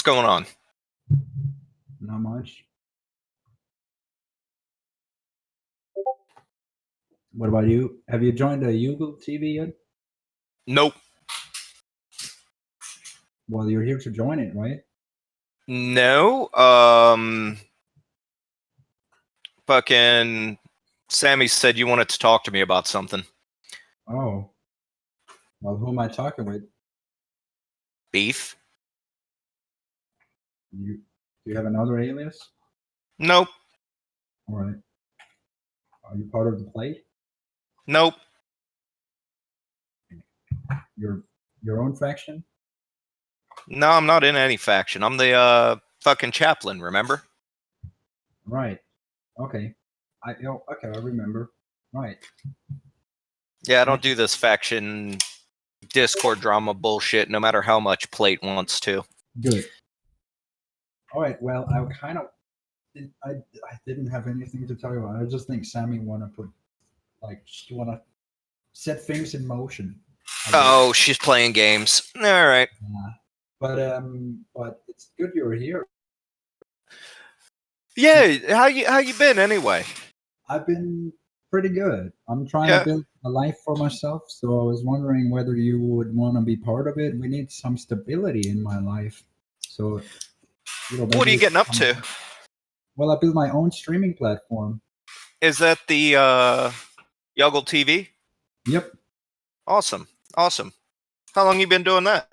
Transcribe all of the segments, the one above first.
What's going on? Not much. What about you? Have you joined the Google TV yet? Nope. Well, you're here to join it, right? No. Fucking Sammy said you wanted to talk to me about something. Oh. Well, who am I talking with? Beef? Do you have another alias? Nope. All right. Are you part of the play? Nope. Your own faction? No, I'm not in any faction. I'm the fucking chaplain, remember? Right. Okay. I remember. Right. Yeah, I don't do this faction Discord drama bullshit no matter how much Plate wants to. Good. All right. Well, I didn't have anything to tell you about. I just think Sammy she want to set things in motion. Oh, she's playing games. All right. But it's good you're here. Yeah, how you been anyway? I've been pretty good. I'm trying to build a life for myself, so I was wondering whether you would want to be part of it. We need some stability in my life. So, what are you getting up to? Well, I built my own streaming platform. Is that the Yuggle TV? Yep. Awesome. How long you been doing that?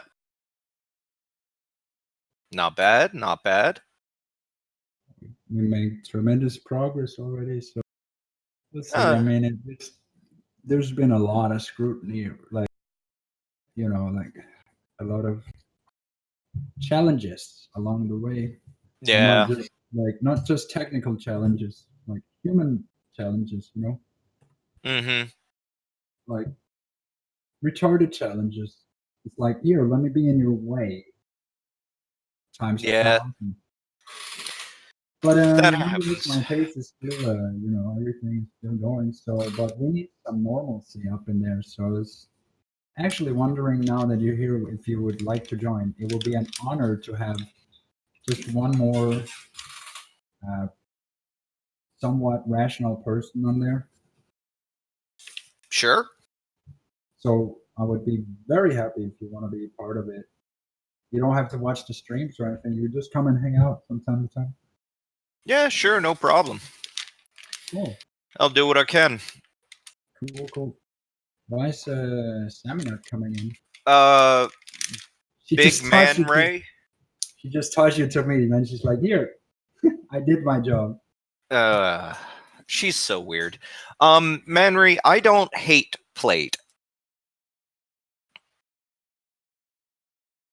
Not bad. We made tremendous progress already. So let's see. I mean, there's been a lot of scrutiny, like a lot of challenges along the way. Yeah. Not just technical challenges, like human challenges. Mm-hmm. Like retarded challenges. It's like, here, let me be in your way. Times 1,000. But that happens. my pace is still, everything is still going. So, but we need some normalcy up in there. So I was actually wondering, now that you're here, if you would like to join. It will be an honor to have just one more somewhat rational person on there. Sure. So I would be very happy if you want to be part of it. You don't have to watch the streams or anything. You just come and hang out from time to time. Yeah, sure, no problem. Cool. I'll do what I can. Cool. Why is Sammy not coming in? Big Man Ray. She just tossed you to me, and then she's like, "Here, I did my job." She's so weird. Manry, I don't hate Plate.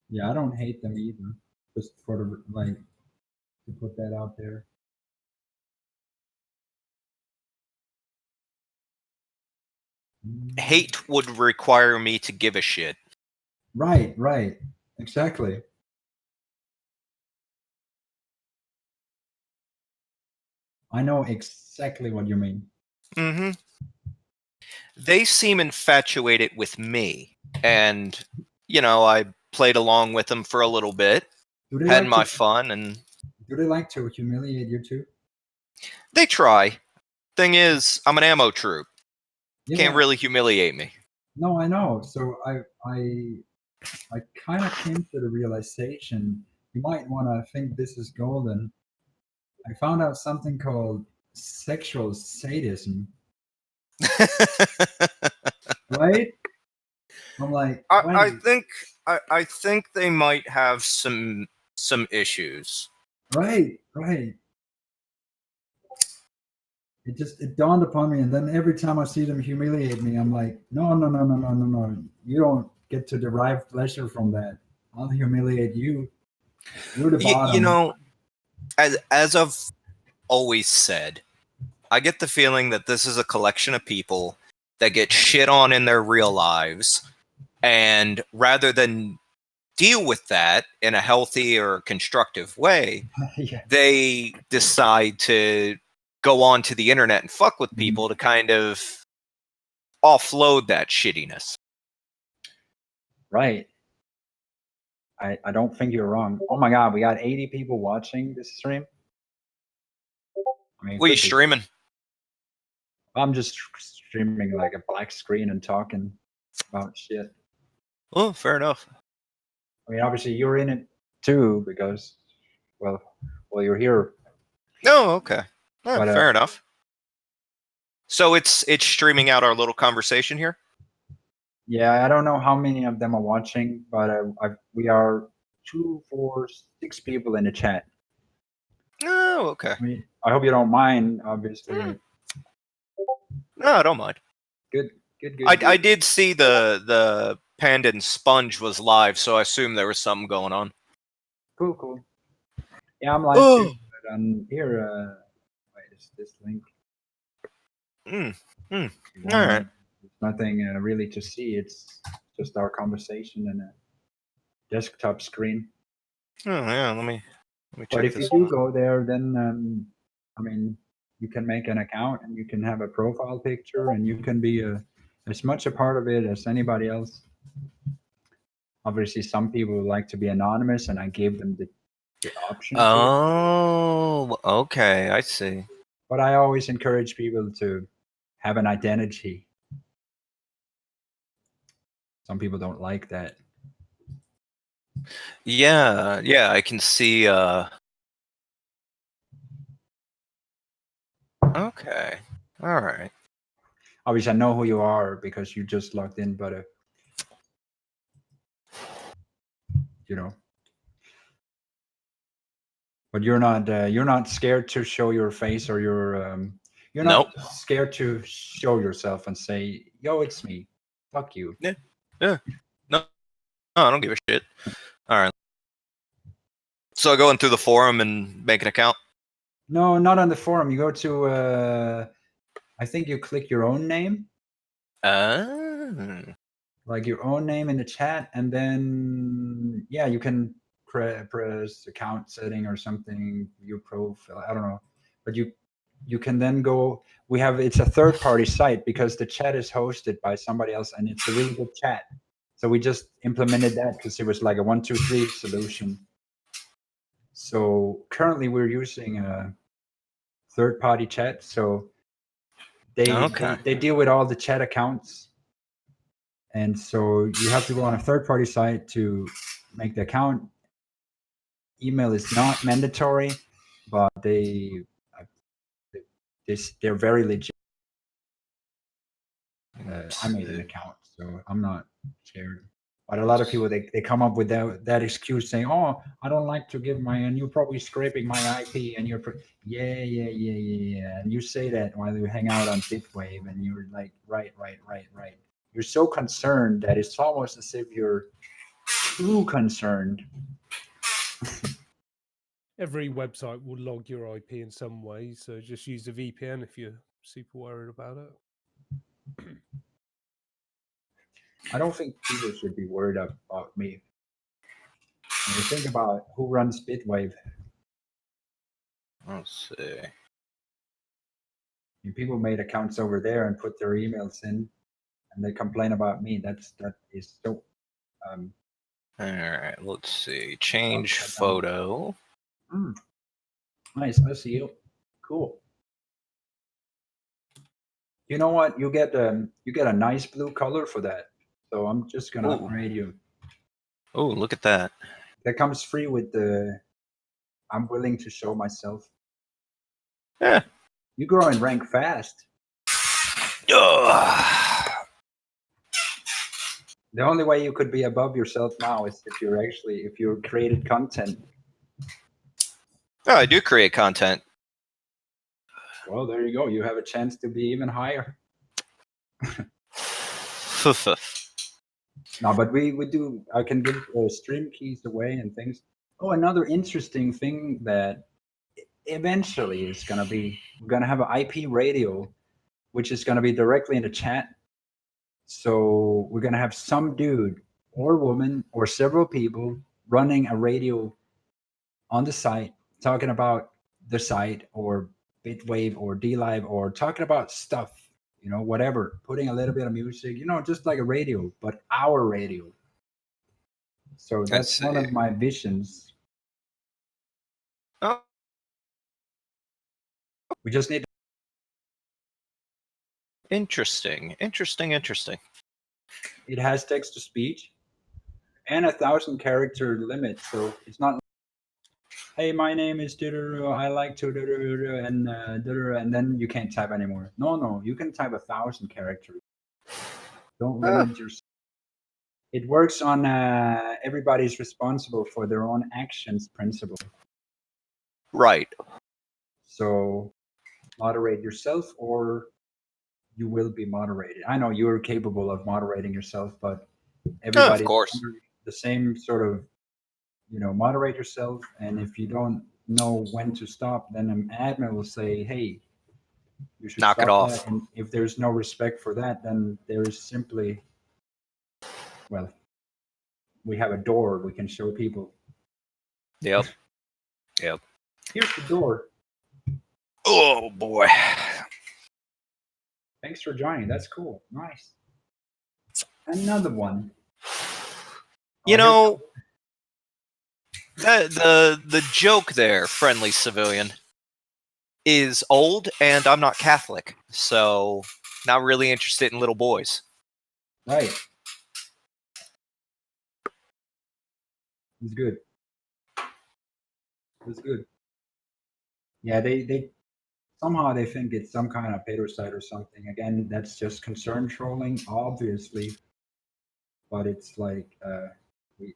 Yeah, I don't hate them either. Just for to put that out there. Hate would require me to give a shit. Right. Exactly. I know exactly what you mean. Mm-hmm. They seem infatuated with me, and I played along with them for a little bit, had my fun, and do they like to humiliate you too? They try. Thing is, I'm an ammo troop. Yeah. Can't really humiliate me. No, I know. So I kind of came to the realization, you might want to think this is golden. I found out something called sexual sadism. Right? I'm like, I think they might have some issues. Right. It dawned upon me, and then every time I see them humiliate me, I'm like, no. You don't get to derive pleasure from that. I'll humiliate you. You're the bottom. As I've always said, I get the feeling that this is a collection of people that get shit on in their real lives, and rather than deal with that in a healthy or constructive way, they decide to go on to the internet and fuck with people to kind of offload that shittiness. Right. I don't think you're wrong. Oh my God, we got 80 people watching this stream. I mean, What are you could be. streaming? I'm just streaming like a black screen and talking about shit. Oh, fair enough. I mean, obviously you're in it too because, well, you're here. Oh, okay. But, Fair enough. So it's streaming out our little conversation here. Yeah, I don't know how many of them are watching, but we are 2, 4, 6 people in the chat. Oh, okay. I mean, I hope you don't mind, obviously. No, I don't mind. Good. I did see the Panda and Sponge was live, so I assume there was something going on. Cool. Yeah, I'm live too. But on here, wait, is this link? All right. There's nothing really to see. It's just our conversation and a desktop screen. Oh yeah, let me check But if this. you do go there, then I mean, you can make an account and you can have a profile picture and you can be as much a part of it as anybody else. Obviously, some people like to be anonymous, and I gave them the option. Oh, okay, I see. But I always encourage people to have an identity. Some people don't like that. Yeah, I can see. Okay, all right. Obviously, I know who you are because you just logged in, but you know. But you're not scared to show your face, or you're not scared to show yourself and say, "Yo, it's me. Fuck you." Yeah. No, I don't give a shit. All right. So going through the forum and make an account. No, not on the forum. You go to I think you click your own name. Like your own name in the chat, and then yeah, you can press account setting or something, your profile, I don't know, but you can then go. It's a third party site because the chat is hosted by somebody else, and it's a really good chat. So we just implemented that because it was like a 1, 2, 3 solution. So currently we're using a third party chat. So they deal with all the chat accounts. And so you have to go on a third-party site to make the account. Email is not mandatory, but they're very legit. I made an account, so I'm not scared. But a lot of people, they come up with that excuse saying, "Oh, I don't like to give and you're probably scraping my IP, and you're yeah. And you say that while you hang out on Bitwave, and you're like, right. You're so concerned that it's almost as if you're too concerned." Every website will log your IP in some way, so just use a VPN if you're super worried about it. I don't think people should be worried about me. When you think about who runs Bitwave, Let's see. People made accounts over there and put their emails in, and they complain about me. That is so. All right, let's see. Change photo. Nice, I see you. Cool. You know what? You get a nice blue color for that. So I'm just gonna upgrade you. Oh, look at that. That comes free with the I'm willing to show myself. Yeah. You grow in rank fast. The only way you could be above yourself now is if you created content. Oh, I do create content. Well, there you go. You have a chance to be even higher. No, but we do. I can give stream keys away and things. Oh, another interesting thing that eventually is going to be, we're going to have an IP radio, which is going to be directly in the chat. So we're going to have some dude or woman or several people running a radio on the site, talking about the site or Bitwave or DLive, or talking about stuff, whatever, putting a little bit of music, just like a radio, but our radio. So that's one of my visions. Oh. We just need. Interesting. It has text to speech and 1,000 character limit, so it's not. Hey, my name is I like to and then you can't type anymore. No, you can type 1,000 characters. Don't limit yourself. It works on everybody's responsible for their own actions principle. Right. So moderate yourself or you will be moderated. I know you're capable of moderating yourself, but everybody of course. under the same sort of, moderate yourself. And if you don't know when to stop, then an admin will say, hey, you should knock it stop off. that. And if there's no respect for that, then there's simply, well, we have a door we can show people. Yep. Here's the door. Oh boy. Thanks for joining. That's cool. Nice. Another one. You know, the joke there, friendly civilian, is old, and I'm not Catholic, so not really interested in little boys. Right. It's good. It's good. Yeah, they somehow they think it's some kind of pedocide or something. Again, that's just concern trolling, obviously. But it's like we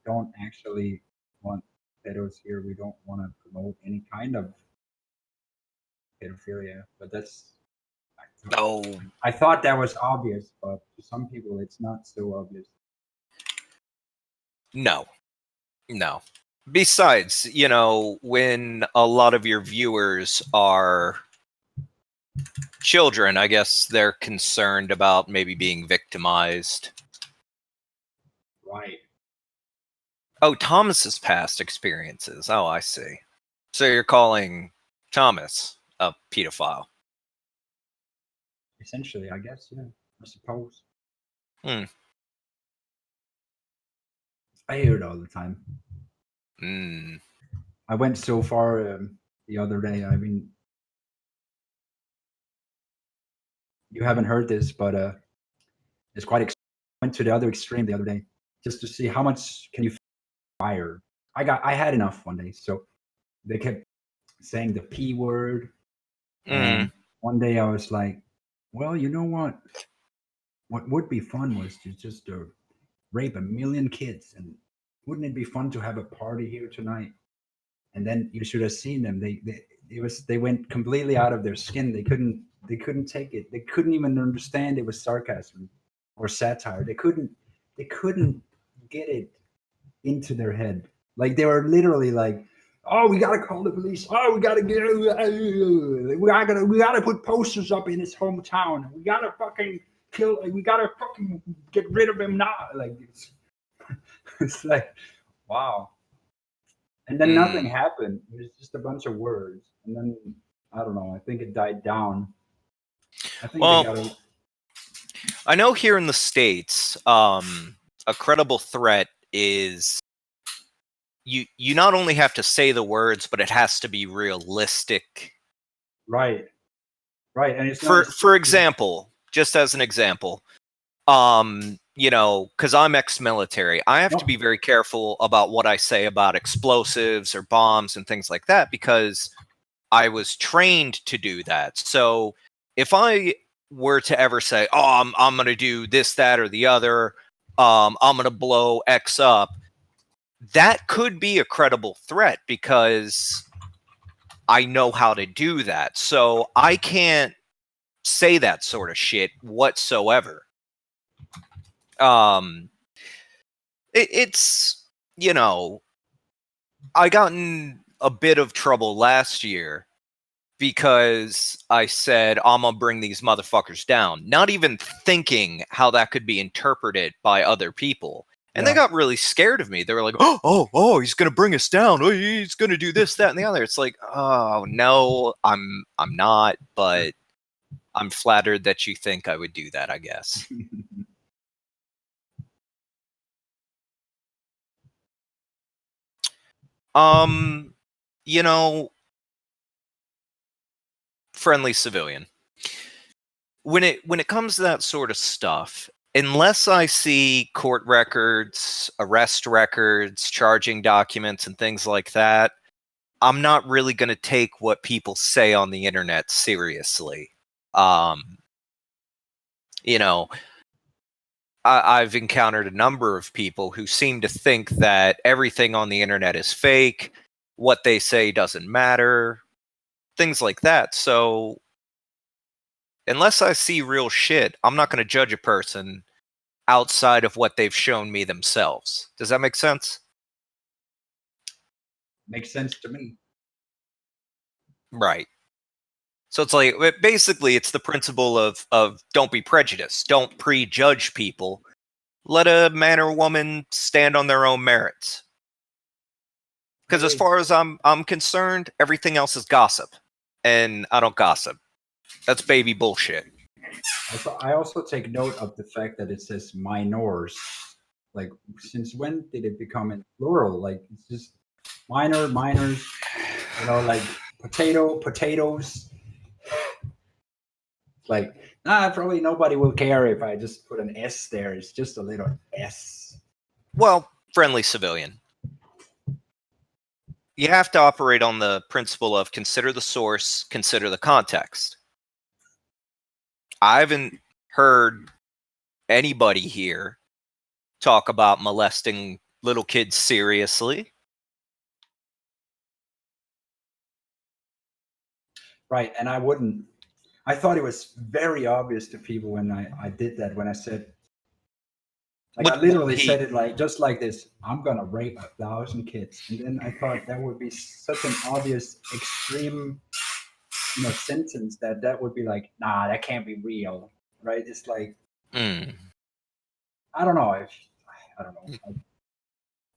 don't actually want pedos here. We don't want to promote any kind of pedophilia. But that's I thought that was obvious, but to some people it's not so obvious. No. Besides, when a lot of your viewers are children, I guess they're concerned about maybe being victimized. Right. Oh, Thomas's past experiences. Oh, I see. So you're calling Thomas a pedophile? Essentially, I guess, yeah. I suppose. Hmm. I hear it all the time. I went so far the other day. I mean, you haven't heard this, but it's quite. I went to the other extreme the other day just to see how much can you fire. I had enough one day, so they kept saying the P word, and one day I was like, well, you know what? What would be fun was to just rape 1 million kids, and wouldn't it be fun to have a party here tonight? And then you should have seen them. They went completely out of their skin. They couldn't take it. They couldn't even understand it was sarcasm or satire. They couldn't get it into their head. Like they were literally like, oh, we gotta call the police. Oh, we gotta put posters up in his hometown. We gotta fucking kill. We gotta fucking get rid of him now. Like it's like, wow. And then nothing happened. It was just a bunch of words. And then I don't know. I think it died down. I think I know here in the States, a credible threat is you not only have to say the words, but it has to be realistic. Right. And it's for example, just as an example, because I'm ex-military, I have to be very careful about what I say about explosives or bombs and things like that because I was trained to do that. So if I were to ever say, "Oh, I'm going to do this, that, or the other," I'm going to blow X up, that could be a credible threat because I know how to do that. So I can't say that sort of shit whatsoever. It's I got in a bit of trouble last year because I said I'm gonna bring these motherfuckers down, not even thinking how that could be interpreted by other people. And they got really scared of me. They were like, oh, he's gonna bring us down. Oh, he's gonna do this, that, and the other. It's like, oh no, I'm not, but I'm flattered that you think I would do that, I guess. You know, friendly civilian. When it comes to that sort of stuff, unless I see court records, arrest records, charging documents, and things like that, I'm not really going to take what people say on the internet seriously. You know, I've encountered a number of people who seem to think that everything on the internet is fake, what they say doesn't matter, things like that. So, unless I see real shit, I'm not going to judge a person outside of what they've shown me themselves. Does that make sense? Makes sense to me. Right. So it's like basically it's the principle of don't be prejudiced, don't prejudge people. Let a man or woman stand on their own merits. Because as far as I'm concerned, everything else is gossip, and I don't gossip. That's baby bullshit. I also take note of the fact that it says minors. Like, since when did it become in plural? Like, it's just minors. You know, like potatoes. Like, probably nobody will care if I just put an S there. It's just a little S. Well, friendly civilian. You have to operate on the principle of consider the source, consider the context. I haven't heard anybody here talk about molesting little kids seriously. Right, and I wouldn't. I thought it was very obvious to people when I did that, when I said, like, I literally said it like just like this: I'm gonna rape 1,000 kids, and then I thought that would be such an obvious, extreme, sentence that would be like, nah, that can't be real, right? It's like, I don't know if I don't know.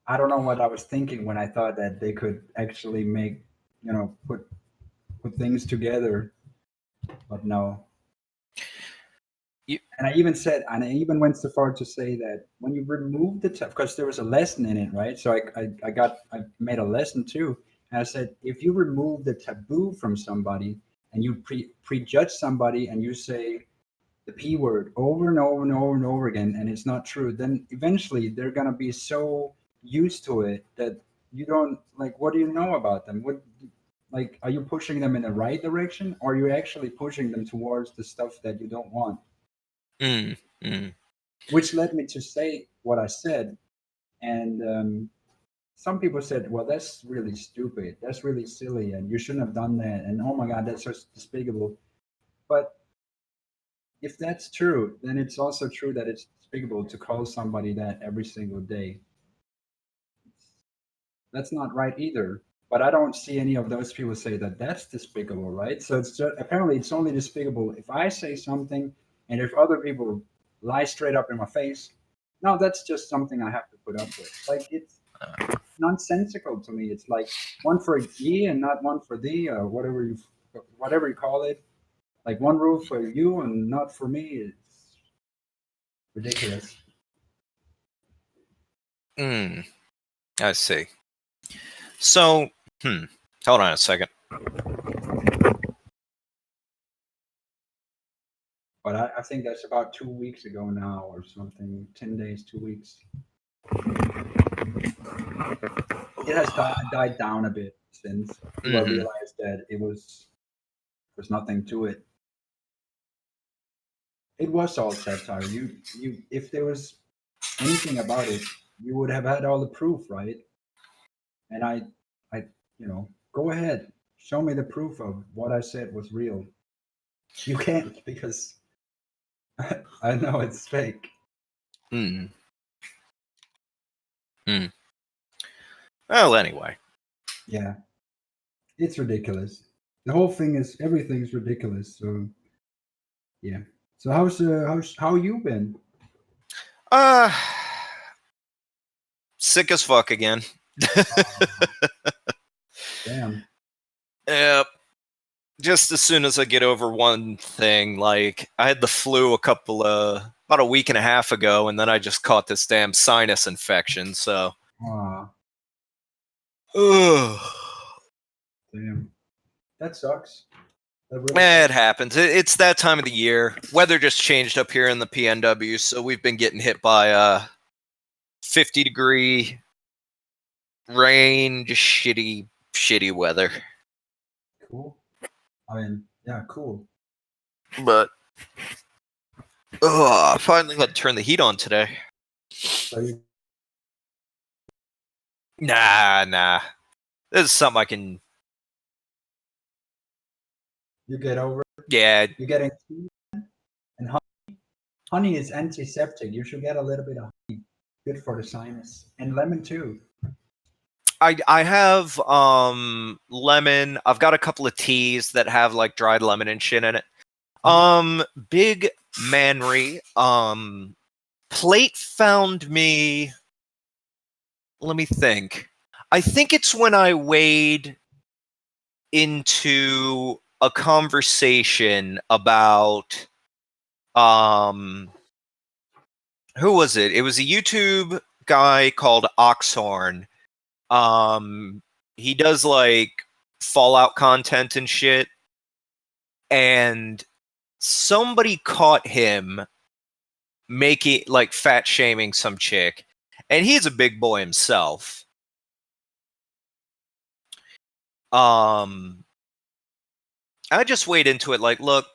I don't know what I was thinking when I thought that they could actually make, put things together, but no. And I even went so far to say that when you remove the because there was a lesson in it, right? So I made a lesson too, and I said, if you remove the taboo from somebody and you prejudge somebody and you say the P word over and over and over and over again, and it's not true, then eventually they're gonna be so used to it that you don't, like, what do you know about them? Like, are you pushing them in the right direction, or are you actually pushing them towards the stuff that you don't want? Which led me to say what I said. And some people said, well, that's really stupid. That's really silly. And you shouldn't have done that. And oh my God, that's so despicable. But if that's true, then it's also true that it's despicable to call somebody that every single day. That's not right either. But I don't see any of those people say that that's despicable, right? So it's just, apparently it's only despicable if I say something, and if other people lie straight up in my face. No, that's just something I have to put up with. Like, it's nonsensical to me. It's like one for ye and not one for thee, or whatever you call it. Like, one rule for you and not for me. It's ridiculous. I see. So, hold on a second. But I think that's about 2 weeks ago now or something. 10 days, 2 weeks. It has died down a bit since people realized that there's nothing to it. It was all satire. You if there was anything about it, you would have had all the proof, right? And I go ahead, show me the proof of what I said was real. You can't, because I know it's fake. Well, anyway. Yeah. It's ridiculous. The whole thing is, everything's ridiculous. So, yeah. So how you been? Sick as fuck again. Damn. Yep. Just as soon as I get over one thing, like I had the flu about a week and a half ago, and then I just caught this damn sinus infection. So, Ugh. Damn. That sucks. That really It happens. It's that time of the year. Weather just changed up here in the PNW, so we've been getting hit by 50-degree rain, just shitty weather. cool. I mean, yeah, cool. But I finally had to turn the heat on today. So you Nah. This is something I can. get over it. Yeah. You're getting tea and honey. Honey is antiseptic. You should get a little bit of honey. Good for the sinus. And lemon too. I have lemon. I've got a couple of teas that have like dried lemon and shit in it. Big Manry plate found me. Let me think. I think it's when I wade into a conversation about who was it? It was a YouTube guy called Oxhorn. He does like Fallout content and shit, and somebody caught him making like fat shaming some chick, and he's a big boy himself. I just weighed into it like, look,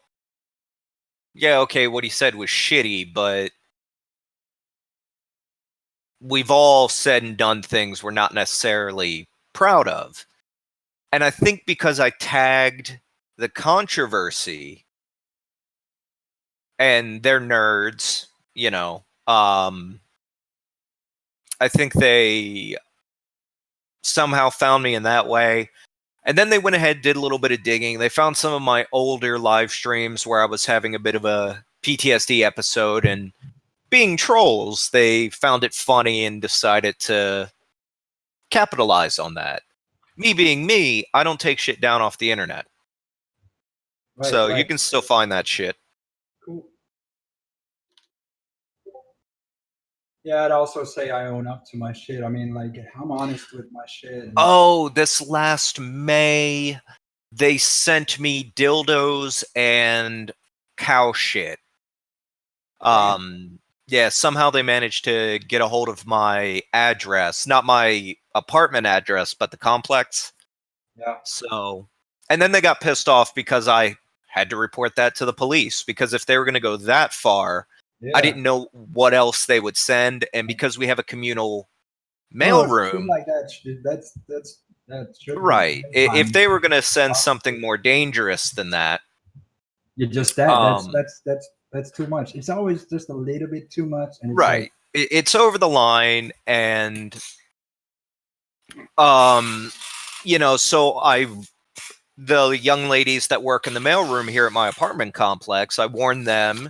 yeah, okay, what he said was shitty, but we've all said and done things we're not necessarily proud of. And I think because I tagged the controversy and they're nerds, you know, I think they somehow found me in that way. And then they went ahead, did a little bit of digging. They found some of my older live streams where I was having a bit of a PTSD episode, and being trolls, they found it funny and decided to capitalize on that. Me being me, I don't take shit down off the internet. Right, So right. you can still find that shit. Cool. Yeah, I'd also say I own up to my shit. I mean, like, I'm honest with my shit. And Oh, this last May, they sent me dildos and cow shit. Yeah, somehow they managed to get a hold of my address, not my apartment address, but the complex. yeah. So, and then they got pissed off because I had to report that to the police, because if they were going to go that far, Yeah. I didn't know what else they would send, and because we have a communal No, mailroom, shit like that. That should right? be If they were going to send Wow. something more dangerous than that, you just that's too much. It's always just a little bit too much, and it's right? like, It's over the line, and you know, so the young ladies that work in the mailroom here at my apartment complex, I warned them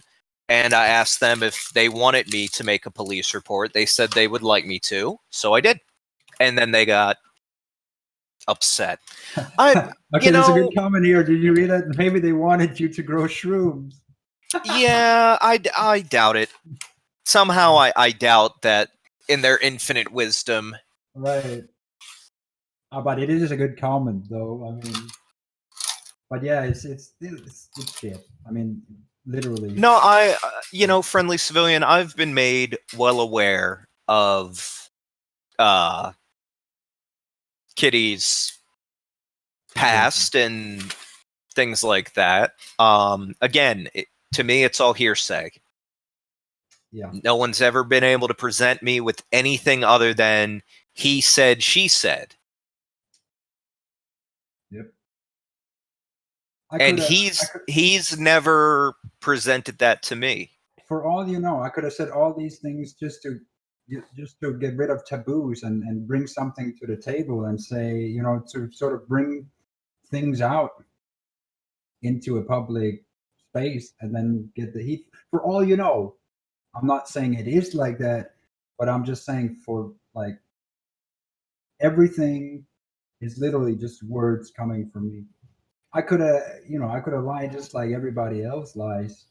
and I asked them if they wanted me to make a police report. They said they would like me to, so I did. And then they got upset. okay, you there's a know, good comment here. Did you read that? Maybe they wanted you to grow shrooms. yeah, I doubt it. Somehow I doubt that in their infinite wisdom. Right. But it is a good comment, though. I mean, but yeah, it's shit. I mean, literally. No, you know, friendly civilian, I've been made well aware of Kitty's past and things like that. Again, to me, it's all hearsay. Yeah. No one's ever been able to present me with anything other than he said, she said. Yep. And he's never presented that to me. For all you know, I could have said all these things just to get rid of taboos and bring something to the table and say, you know, to sort of bring things out into a public space and then get the heat. For all you know, I'm not saying it is like that, but I'm just saying, for like, everything is literally just words coming from me. I could have, I could have lied just like everybody else lies.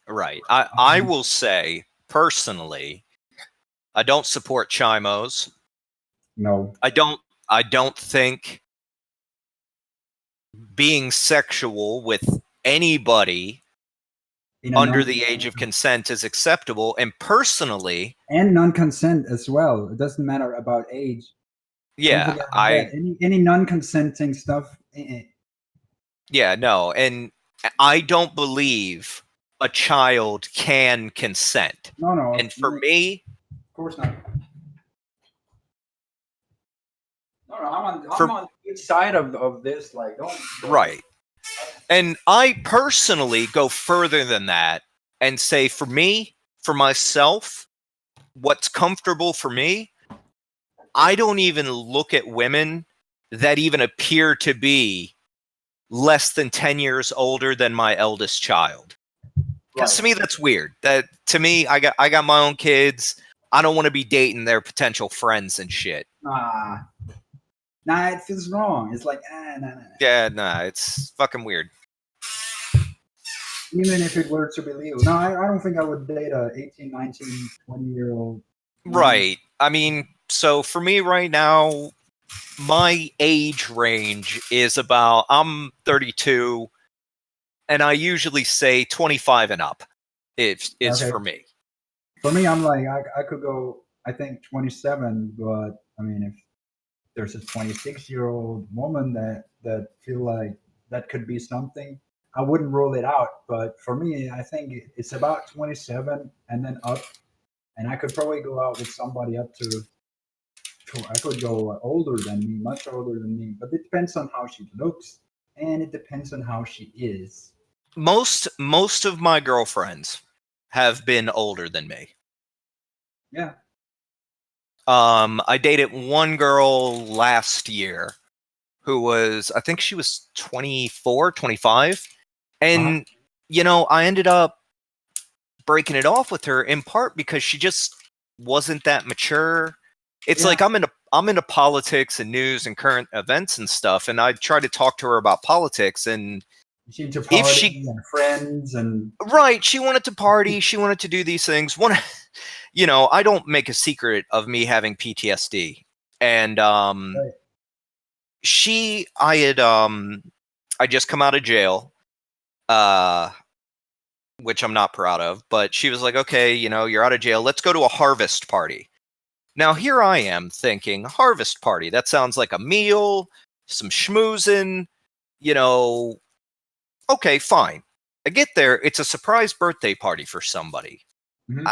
Right. I will say, personally, I don't support chimos. No. I don't I don't think being sexual with anybody under the age of consent is acceptable. And personally, and non-consent as well. It doesn't matter about age. Don't yeah, forget about that. Any non-consenting stuff. Yeah, no, and I don't believe a child can consent. No. And for me, of course not. No, I'm on the good side of this. Like, don't. Right. And I personally go further than that and say, for me, for myself, what's comfortable for me, I don't even look at women that even appear to be less than 10 years older than my eldest child. Because to me, that's weird. That to me, I got my own kids. I don't want to be dating their potential friends and shit. Nah, it feels wrong. It's like, nah. Yeah, nah, it's fucking weird. Even if it were to be legal. No, I don't think I would date a 18, 19, 20-year-old. Right. I mean, so for me right now, my age range is about, I'm 32, and I usually say 25 and up is Okay. for me. For me, I'm like, I could go, I think 27, but I mean, if there's a 26-year-old woman that feel like that could be something, I wouldn't rule it out. But for me, I think it's about 27 and then up, and I could probably go out with somebody up to I could go older than me, much older than me, but it depends on how she looks and it depends on how she is. Most of my girlfriends have been older than me. Yeah. I dated one girl last year who was, I think she was 24, 25. And, you know, I ended up breaking it off with her in part because she just wasn't that mature. It's like I'm into politics and news and current events and stuff, and I try to talk to her about politics, and she into party and friends and right, she wanted to party, she wanted to do these things. You know, I don't make a secret of me having PTSD, and right. I just come out of jail, which I'm not proud of, but she was like, okay, you know, you're out of jail, let's go to a harvest party. Now, here I am thinking, harvest party, that sounds like a meal, some schmoozing, you know, okay, fine. I get there, it's a surprise birthday party for somebody. Mm-hmm.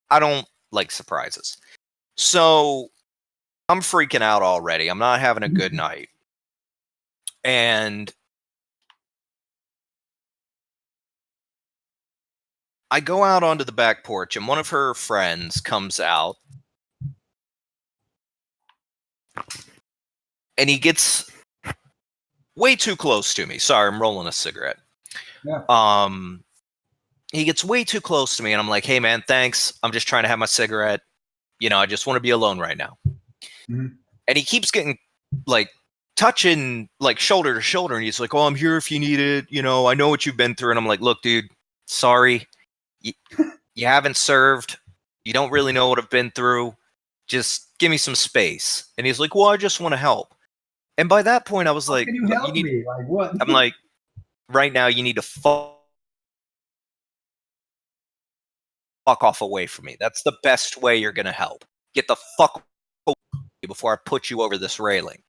I don't like surprises. So I'm freaking out already. I'm not having a good night. And I go out onto the back porch, and one of her friends comes out. And he gets way too close to me. Sorry, I'm rolling a cigarette. Yeah. He gets way too close to me, and I'm like, hey, man, thanks. I'm just trying to have my cigarette. You know, I just want to be alone right now. Mm-hmm. And he keeps getting, like, touching, like, shoulder to shoulder, and he's like, oh, I'm here if you need it. You know, I know what you've been through. And I'm like, look, dude, sorry. You haven't served. You don't really know what I've been through. Just give me some space. And he's like, well, I just want to help. And by that point, I was like, can you help me? Like, what? I'm like, right now, you need to fuck off away from me. That's the best way you're going to help. Get the fuck away before I put you over this railing.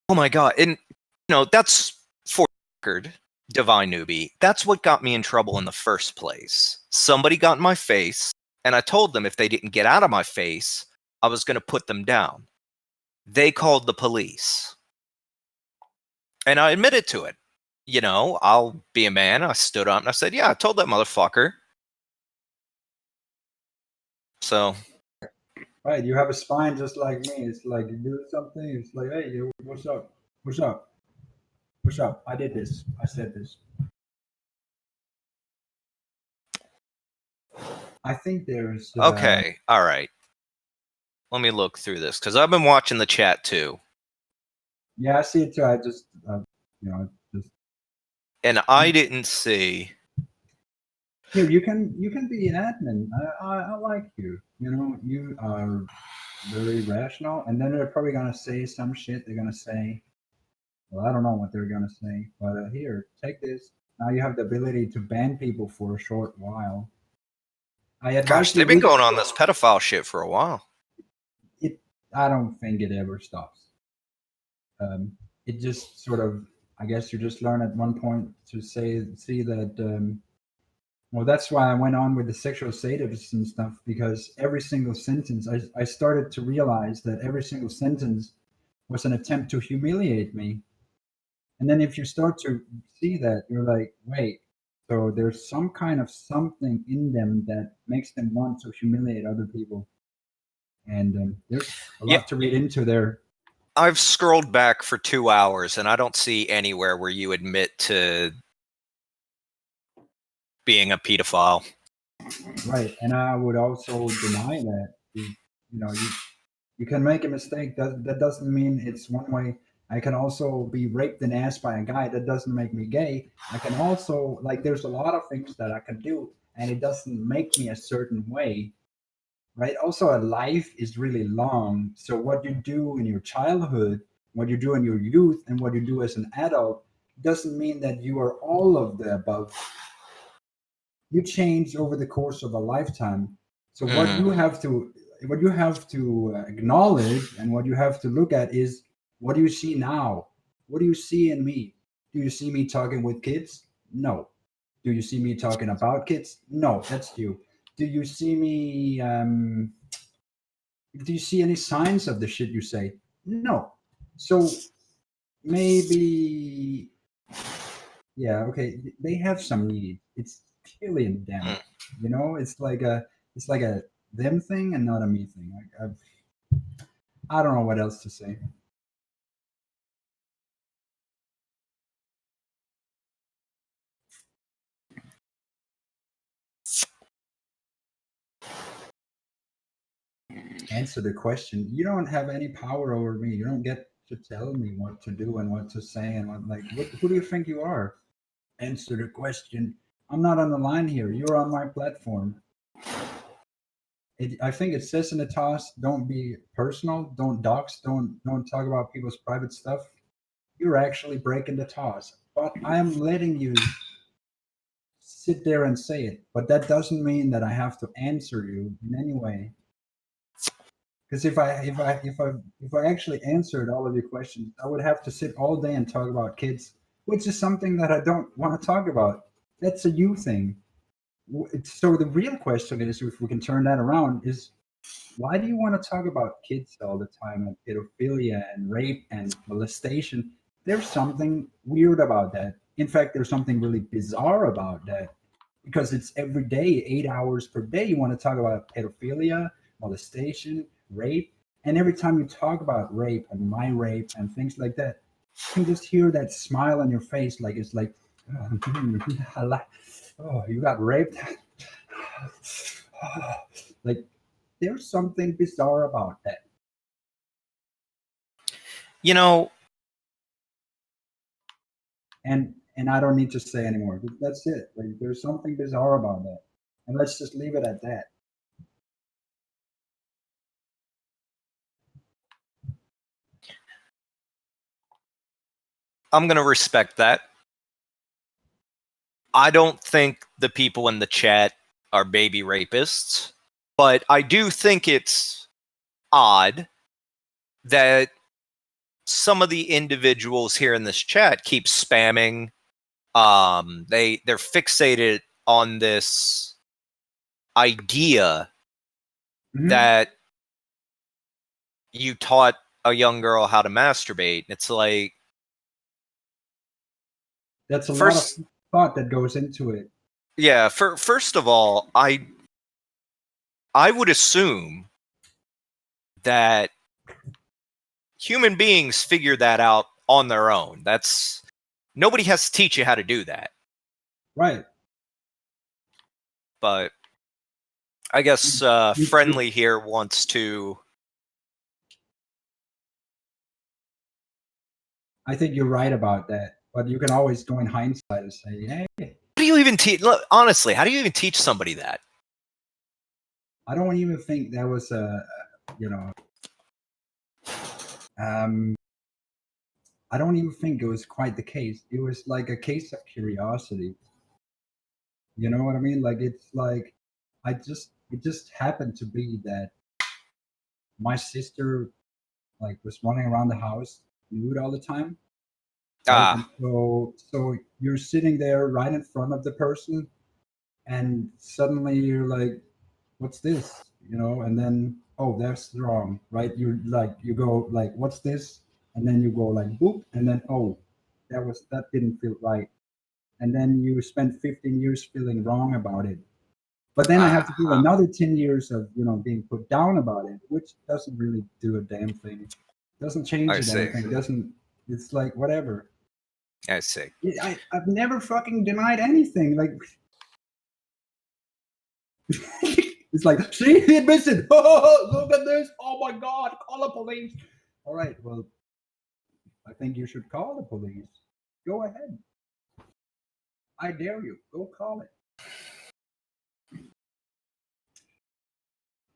Oh my God. And, you know, that's for the record, Divine Newbie. That's what got me in trouble in the first place. Somebody got in my face, and I told them if they didn't get out of my face, I was going to put them down. They called the police. And I admitted to it. You know, I'll be a man. I stood up and I said, yeah, I told that motherfucker. So. Right, you have a spine just like me. It's like you do something. It's like, hey, what's up? What's up? What's up? I did this. I said this. I think there's. Okay. All right. Let me look through this because I've been watching the chat too. Yeah, I see it too. I just, you know, just. And I didn't see. Here, you can be an admin. I like you. You know, you are very rational, and then they're probably gonna say some shit. They're gonna say, well, I don't know what they're gonna say, but here, take this. Now you have the ability to ban people for a short while. I advise Gosh, they've you been read going on this pedophile shit for a while. it. I don't think it ever stops. It just sort of, I guess you just learn at one point to see that. Well, that's why I went on with the sexual sadists and stuff, because every single sentence, I started to realize that every single sentence was an attempt to humiliate me. And then if you start to see that, you're like, wait, so there's some kind of something in them that makes them want to humiliate other people. And there's a lot to read into there. I've scrolled back for 2 hours and I don't see anywhere where you admit to being a pedophile. Right. And I would also deny that. You can make a mistake. That doesn't mean it's one way. I can also be raped and asked by a guy. That doesn't make me gay. I can also, like, there's a lot of things that I can do, and it doesn't make me a certain way. Right. Also, a life is really long. So what you do in your childhood, what you do in your youth, and what you do as an adult doesn't mean that you are all of the above. You change over the course of a lifetime. So what you have to acknowledge, and what you have to look at is, what do you see now? What do you see in me? Do you see me talking with kids? No. Do you see me talking about kids? No, that's you. Do you see me? Do you see any signs of the shit you say? No. So maybe, yeah, okay. They have some need. It's killing them. It's like a them thing and not a me thing. I don't know what else to say. Answer the question. You don't have any power over me. You don't get to tell me what to do and what to say and who do you think you are? Answer the question. I'm not on the line here. You're on my platform. I think it says in the toss, don't be personal, don't dox, don't talk about people's private stuff. You're actually breaking the toss. But I am letting you sit there and say it. But that doesn't mean that I have to answer you in any way. Because if I actually answered all of your questions, I would have to sit all day and talk about kids, which is something that I don't want to talk about. That's a you thing. So the real question is, if we can turn that around, is why do you want to talk about kids all the time, and pedophilia and rape and molestation? There's something weird about that. In fact, there's something really bizarre about that, because it's every day, 8 hours per day. You want to talk about pedophilia, molestation, rape. And every time you talk about rape and my rape and things like that, you can just hear that smile on your face. Like, it's like, oh, you got raped. Like, there's something bizarre about that. And I don't need to say anymore. That's it. Like, there's something bizarre about that. And let's just leave it at that. I'm going to respect that. I don't think the people in the chat are baby rapists, but I do think it's odd that some of the individuals here in this chat keep spamming. They're fixated on this idea that you taught a young girl how to masturbate. It's like, that's a lot of thought that goes into it. Yeah, first of all, I would assume that human beings figure that out on their own. Nobody has to teach you how to do that. Right. But I guess Friendly here wants to. I think you're right about that, but you can always go in hindsight and say, hey. How do you even teach? Honestly, how do you even teach somebody that? I don't even think that was Um, I don't even think it was quite the case. It was like a case of curiosity. You know what I mean? Like it's like it just happened to be that my sister like was running around the house nude all the time, right? And Ah, so you're sitting there right in front of the person, and suddenly you're like, "What's this?" You know, and then oh, that's wrong, right? You go like, "What's this?" And then you go like, "Boop," and then oh, that didn't feel right, and then you spend 15 years feeling wrong about it. But then I have to do uh, another 10 years of being put down about it, which doesn't really do a damn thing. Doesn't change I a damn see. thing. Doesn't It's like whatever. I see. I've never fucking denied anything. Like it's like, see, he admits it. Look at this. Oh my god, call the police. All right, well, I think you should call the police. Go ahead. I dare you. Go call it.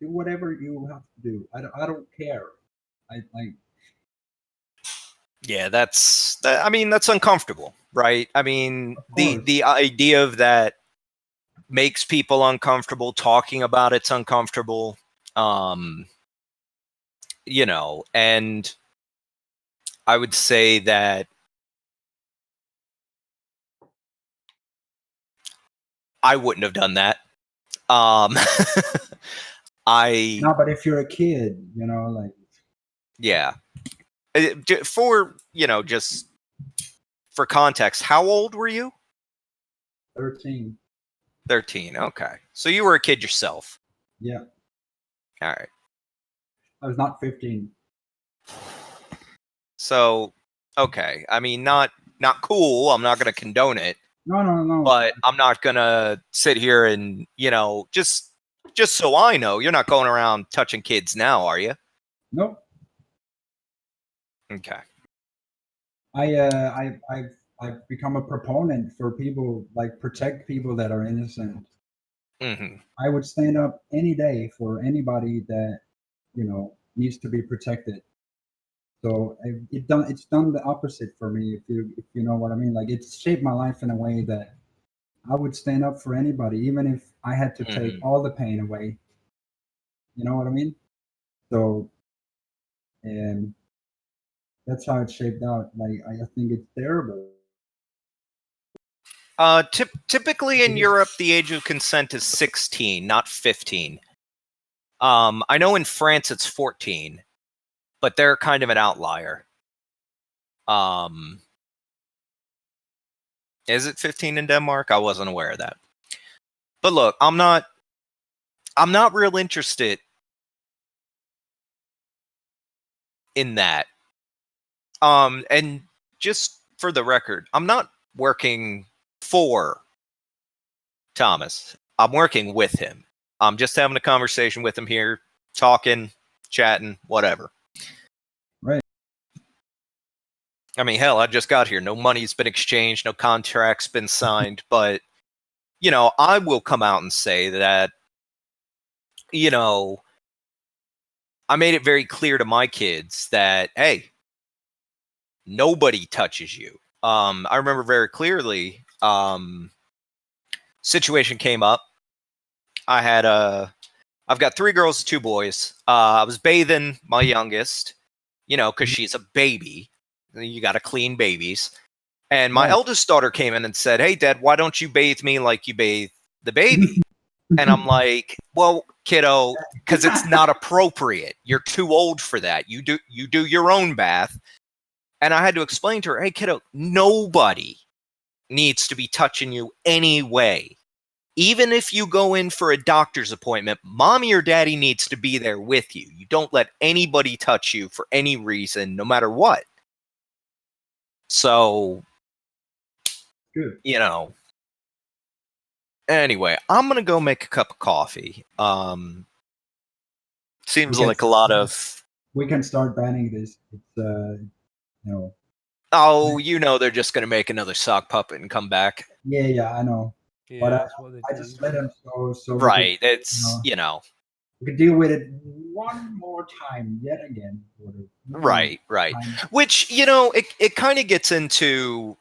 Do whatever you have to do. I don't care. I like Yeah, I mean, that's uncomfortable, right? I mean, of the course. the idea of that makes people uncomfortable. Talking about it's uncomfortable. Um, and I would say that I wouldn't have done that. Um, I No, but if you're a kid, like yeah. For just for context, how old were you? 13. 13. Okay, so you were a kid yourself. Yeah, All right. I was not 15. So okay, I mean, not cool. I'm not going to condone it, No, no, no. but I'm not going to sit here and just so I know, you're not going around touching kids now, are you? Nope. Okay. I've become a proponent for people like protect people that are innocent. Hmm. I would stand up any day for anybody that needs to be protected. So it's done the opposite for me. If you know what I mean, like it's shaped my life in a way that I would stand up for anybody, even if I had to take Hmm. all the pain away. You know what I mean? So, and that's how it's shaped out. Like I think it's terrible. Typically in Europe, the age of consent is 16, not 15. I know in France it's 14, but they're kind of an outlier. Um, is it 15 in Denmark? I wasn't aware of that. But look, I'm not real interested in that. And just for the record, I'm not working for Thomas. I'm working with him. I'm just having a conversation with him here, talking, chatting, whatever. Right. I mean, hell, I just got here. No money's been exchanged, no contract's been signed, but I will come out and say that, you know, I made it very clear to my kids that, hey, nobody touches you. I remember very clearly, situation came up. I've got 3 girls and 2 boys. I was bathing my youngest, because she's a baby. You got to clean babies. And my Right. eldest daughter came in and said, "Hey, Dad, why don't you bathe me like you bathe the baby?" And I'm like, "Well, kiddo, because it's not appropriate. You're too old for that. You do your own bath." And I had to explain to her, "Hey, kiddo, nobody needs to be touching you anyway. Even if you go in for a doctor's appointment, mommy or daddy needs to be there with you. You don't let anybody touch you for any reason, no matter what." So, Good. anyway, I'm gonna go make a cup of coffee. We Seems can like a lot of we can start banning this. It's you know. they're just gonna make another sock puppet and come back. Yeah, I know. But Yeah, that's what they I do. just let him so we could Right. It's We could deal with it one more time, yet again. Right. Time. Which, it kind of gets into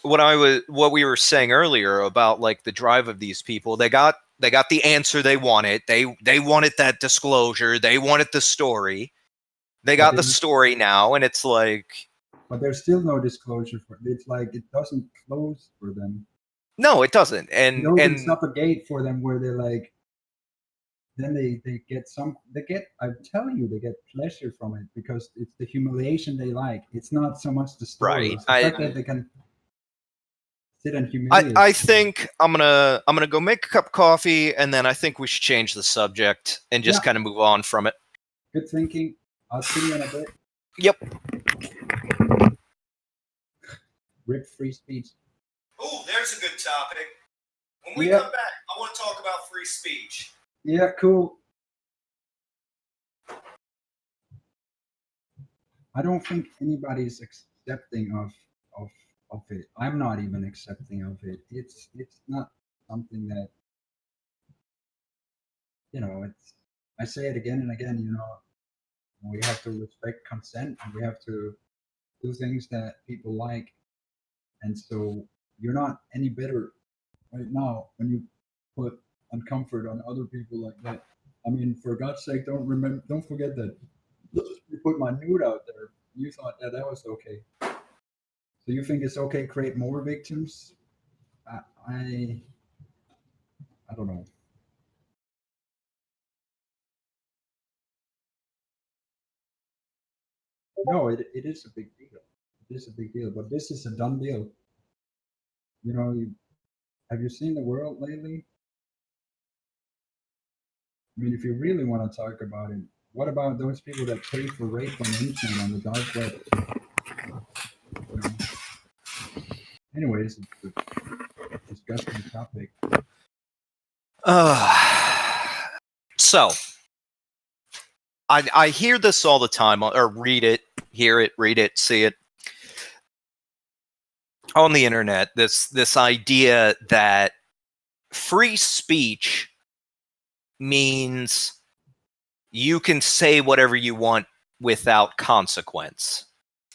what we were saying earlier about like the drive of these people. They got the answer they wanted. They wanted that disclosure. They wanted the story. They got the story now, and it's like, but there's still no disclosure for it. It's like it doesn't close for them. No, it doesn't. And it opens up a gate for them where they're like, then they get I'm telling you, they get pleasure from it because it's the humiliation they like. It's not so much the story. Right. It's the fact that they can sit and humiliate. I think I'm gonna go make a cup of coffee, and then I think we should change the subject and just kind of move on from it. Good thinking. I'll see you in a bit. Yep. Rip free speech. Oh, there's a good topic. When we come back, I want to talk about free speech. Yeah, cool. I don't think anybody's accepting of it. I'm not even accepting of it. It's not something that, it's, I say it again and again, we have to respect consent and we have to do things that people like. And so you're not any better right now when you put uncomfort on other people like that. I mean, for God's sake, don't forget that you put my nude out there. You thought that was okay. So you think it's okay to create more victims? I don't know. No, it is a big deal. It is a big deal, but this is a done deal. Have you seen the world lately? I mean, if you really want to talk about it, what about those people that pay for rape on the internet on the dark web? Anyways, it's a disgusting topic. So, I hear this all the time, or read it, see it on the internet. This idea that free speech means you can say whatever you want without consequence.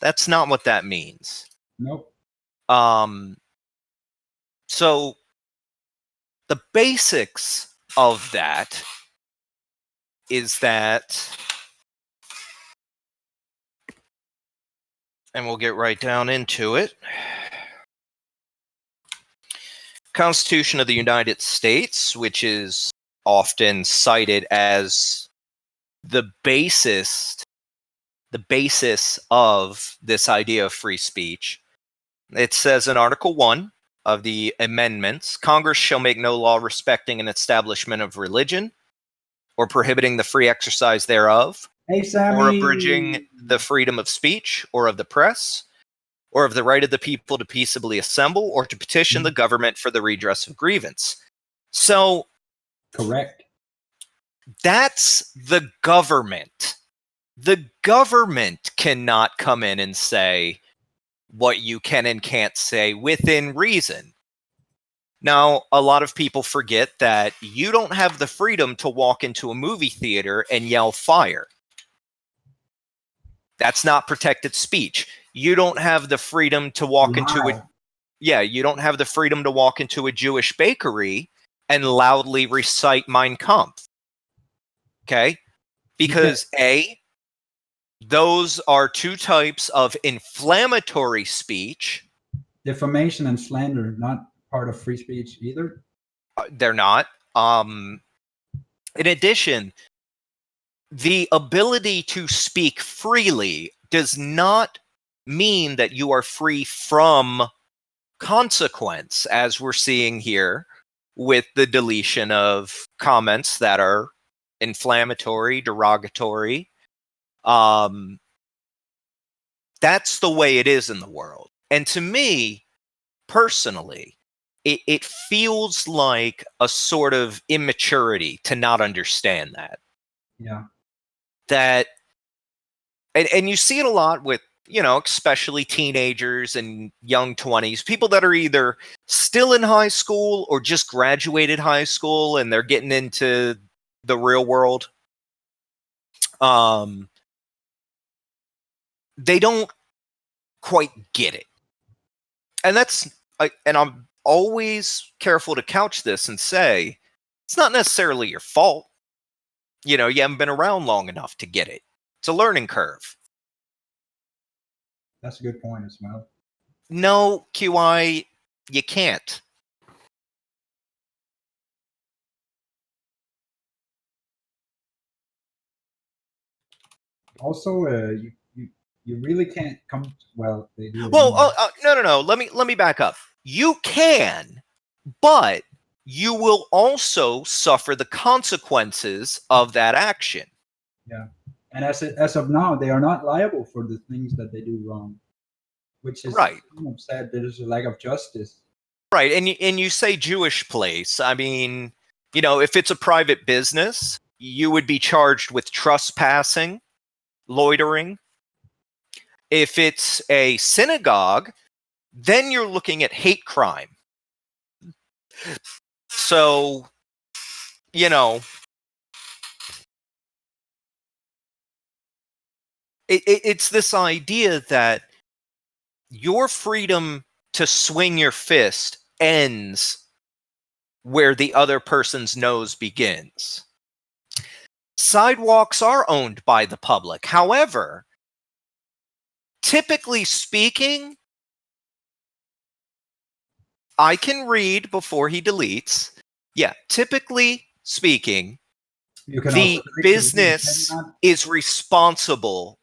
That's not what that means. Nope. So the basics of that is that, and we'll get right down into it. Constitution of the United States, which is often cited as the basis of this idea of free speech. It says in Article 1 of the amendments, Congress shall make no law respecting an establishment of religion or prohibiting the free exercise thereof, or abridging the freedom of speech or of the press, or of the right of the people to peaceably assemble or to petition the government for the redress of grievance. So, correct. That's the government. The government cannot come in and say what you can and can't say within reason. Now, a lot of people forget that you don't have the freedom to walk into a movie theater and yell fire. That's not protected speech. You don't have the freedom to walk you don't have the freedom to walk into a Jewish bakery and loudly recite Mein Kampf. Okay? Because those are two types of inflammatory speech. Defamation and slander, not part of free speech either. They're not. In addition, the ability to speak freely does not mean that you are free from consequence, as we're seeing here with the deletion of comments that are inflammatory, derogatory. That's the way it is in the world. And to me, personally, it feels like a sort of immaturity to not understand that. Yeah. That, and you see it a lot with, especially teenagers and young 20s, people that are either still in high school or just graduated high school and they're getting into the real world, um, they don't quite get it. And and I'm always careful to couch this and say, it's not necessarily your fault. You haven't been around long enough to get it. It's a learning curve. That's a good point as well. No, QI, you can't. Also, you really can't come. Well, they do. Well, no. Let me back up. You can, but you will also suffer the consequences of that action. Yeah, and as of now, they are not liable for the things that they do wrong, which is Right. kind of sad. There's a lack of justice. Right, and you say Jewish place. I mean, if it's a private business, you would be charged with trespassing, loitering. If it's a synagogue, then you're looking at hate crime. So, it's this idea that your freedom to swing your fist ends where the other person's nose begins. Sidewalks are owned by the public. However, typically speaking, I can read before he deletes. Yeah, typically speaking, You can the also business is responsible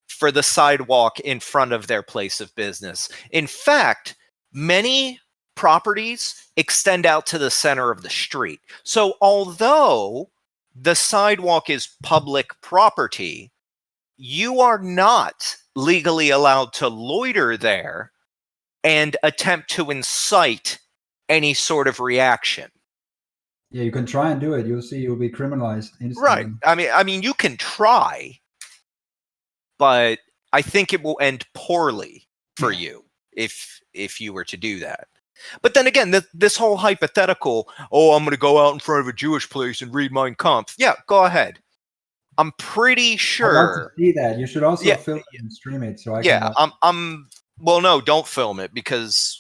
for the sidewalk in front of their place of business. In fact, many properties extend out to the center of the street. So although the sidewalk is public property, you are not legally allowed to loiter there and attempt to incite any sort of reaction. Yeah, you can try and do it. You'll see you'll be criminalized Right. instantly. I mean, you can try, but I think it will end poorly for you if you were to do that. But then again, this whole hypothetical, I'm going to go out in front of a Jewish place and read Mein Kampf. Yeah, go ahead. I'm pretty sure. I want to see that. You should also Yeah, film it and stream it so I can watch. Well, no, don't film it because,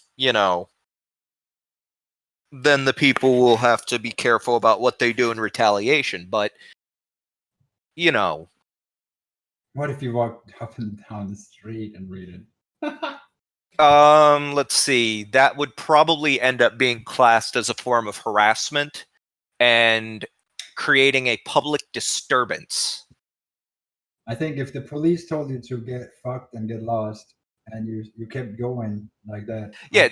then the people will have to be careful about what they do in retaliation. But, What if you walked up and down the street and read it? let's see. That would probably end up being classed as a form of harassment and creating a public disturbance. I think if the police told you to get fucked and get lost, and you kept going like that. Yeah,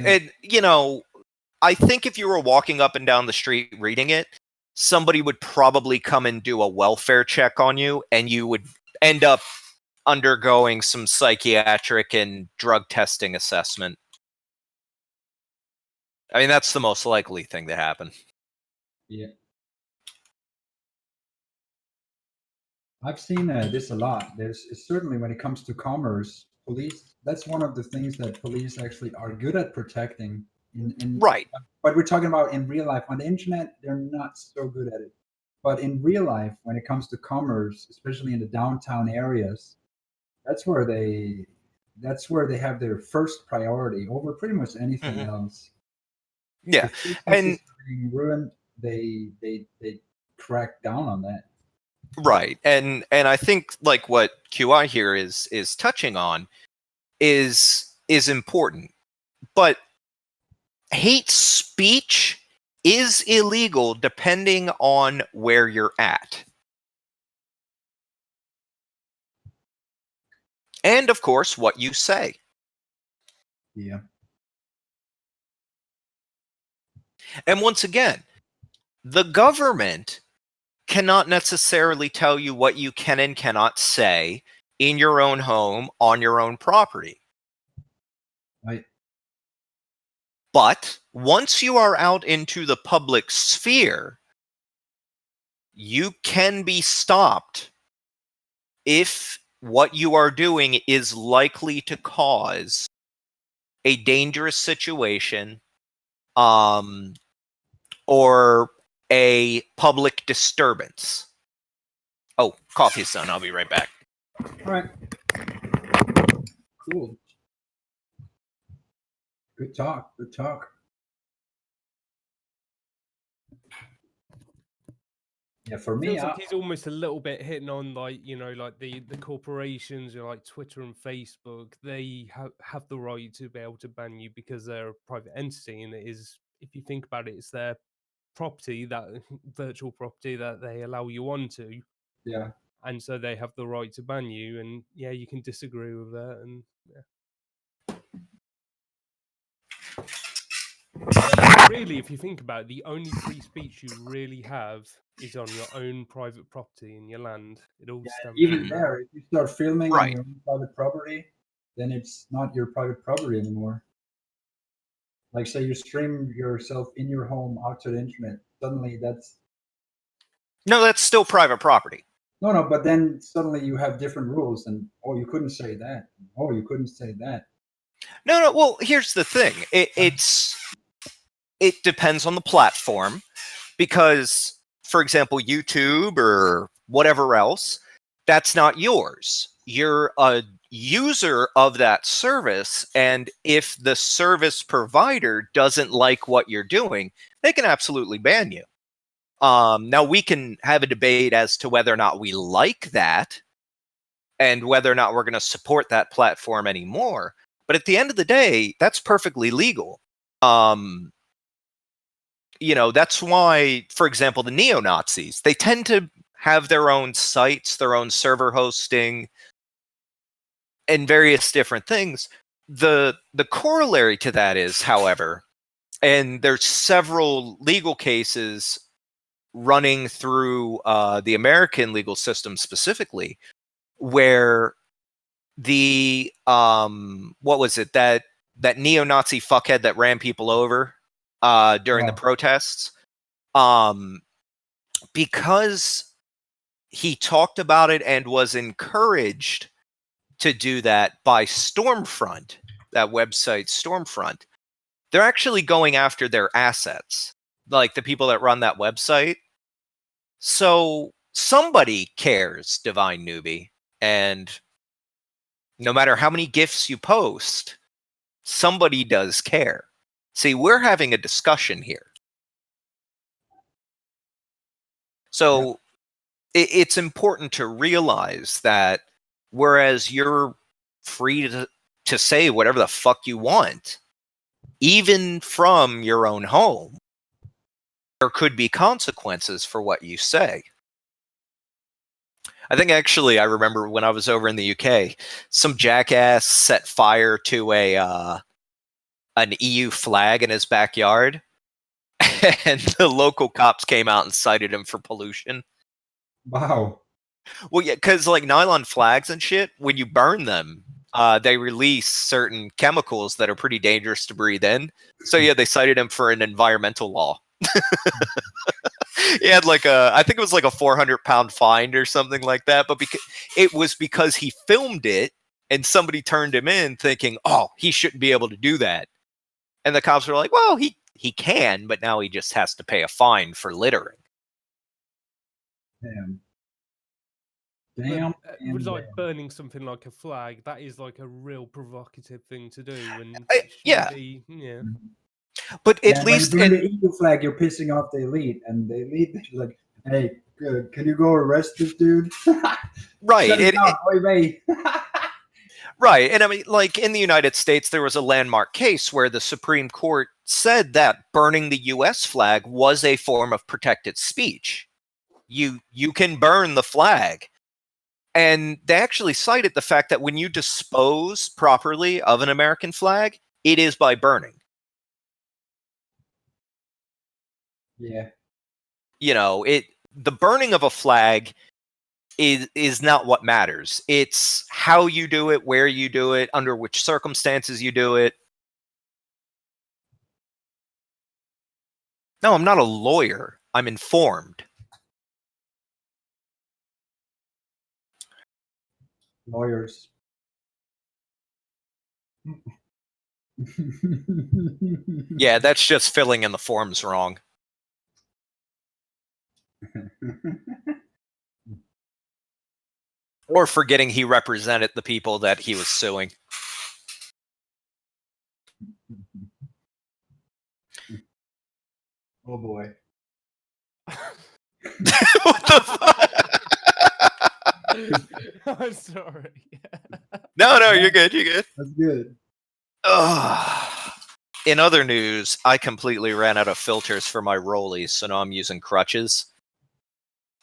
I think if you were walking up and down the street reading it, somebody would probably come and do a welfare check on you, and you would end up undergoing some psychiatric and drug testing assessment. I mean, that's the most likely thing to happen. Yeah. I've seen this a lot. There's certainly when it comes to commerce, police. That's one of the things that police actually are good at protecting. Right. But we're talking about in real life. On the internet, they're not so good at it. But in real life, when it comes to commerce, especially in the downtown areas, that's where they have their first priority over pretty much anything else. Yeah, and being ruined, they crack down on that. Right, and I think like what QI here is touching on is important, but hate speech is illegal depending on where you're at. And of course, what you say. Yeah. And once again, the government cannot necessarily tell you what you can and cannot say in your own home, on your own property. Right. But once you are out into the public sphere, you can be stopped if what you are doing is likely to cause a dangerous situation, or a public disturbance. Oh, coffee's done. I'll be right back. All right. Cool. Good talk. Good talk. Yeah, for me, Feels like he's almost a little bit hitting on, like, you know, like the corporations, you know, like Twitter and Facebook. They have the right to be able to ban you because they're a private entity, and it is, if you think about it, it's their property, that virtual property that they allow you onto. yeah. And so they have the right to ban you, and yeah, you can disagree with that, and yeah. Really, if you think about it, the only free speech you really have is on your own private property in your land. It all stems Even from that. there, if you start filming on Right. your own private property, then it's not your private property anymore. Like, say you stream yourself in your home out to the internet, suddenly that's No, that's still private property. no, but then suddenly you have different rules, and oh, you couldn't say that. Oh, you couldn't say that. No. Well, here's the thing. It depends on the platform, because, for example, YouTube or whatever else, that's not yours. You're a user of that service, and if the service provider doesn't like what you're doing, they can absolutely ban you. Now, we can have a debate as to whether or not we like that and whether or not we're going to support that platform anymore. But at the end of the day, that's perfectly legal. You know, that's why, for example, the neo-Nazis, they tend to have their own sites, their own server hosting, and various different things. The corollary to that is, however, and there's several legal cases running through the American legal system specifically, where the what was it, that neo-Nazi fuckhead that ran people over during the protests, because he talked about it and was encouraged to do that by Stormfront, that website Stormfront. They're actually going after their assets, like the people that run that website. So somebody cares, Divine Newbie, and no matter how many GIFs you post, somebody does care. See, we're having a discussion here. So it's important to realize that whereas you're free to say whatever the fuck you want, even from your own home, there could be consequences for what you say. I think actually I remember when I was over in the UK, some jackass set fire to an EU flag in his backyard, and the local cops came out and cited him for pollution. Wow. Well, yeah, because like nylon flags and shit, when you burn them, they release certain chemicals that are pretty dangerous to breathe in. So yeah, they cited him for an environmental law. He had like I think it was like a 400-pound fine or something like that. But it was because he filmed it, and somebody turned him in thinking, oh, he shouldn't be able to do that. And the cops were like, well, he can, but now he just has to pay a fine for littering. Damn. But, like burning something like a flag, that is like a real provocative thing to do, and yeah. Yeah. But at least when you burn the EU flag, you're pissing off the elite, and the elite is like, "Hey, can you go arrest this dude?" Right. Shut it down, wait. Right. And I mean, like in the United States, there was a landmark case where the Supreme Court said that burning the U.S. flag was a form of protected speech. You can burn the flag. And they actually cited the fact that when you dispose properly of an American flag, it is by burning. Yeah. You know, the burning of a flag is not what matters. It's how you do it, where you do it, under which circumstances you do it. No, I'm not a lawyer. I'm informed. Lawyers. Yeah, that's just filling in the forms wrong. Or forgetting he represented the people that he was suing. Oh boy. What the fuck? I'm sorry. No, you're good. You're good. That's good. Ugh. In other news, I completely ran out of filters for my rollies, so now I'm using crutches.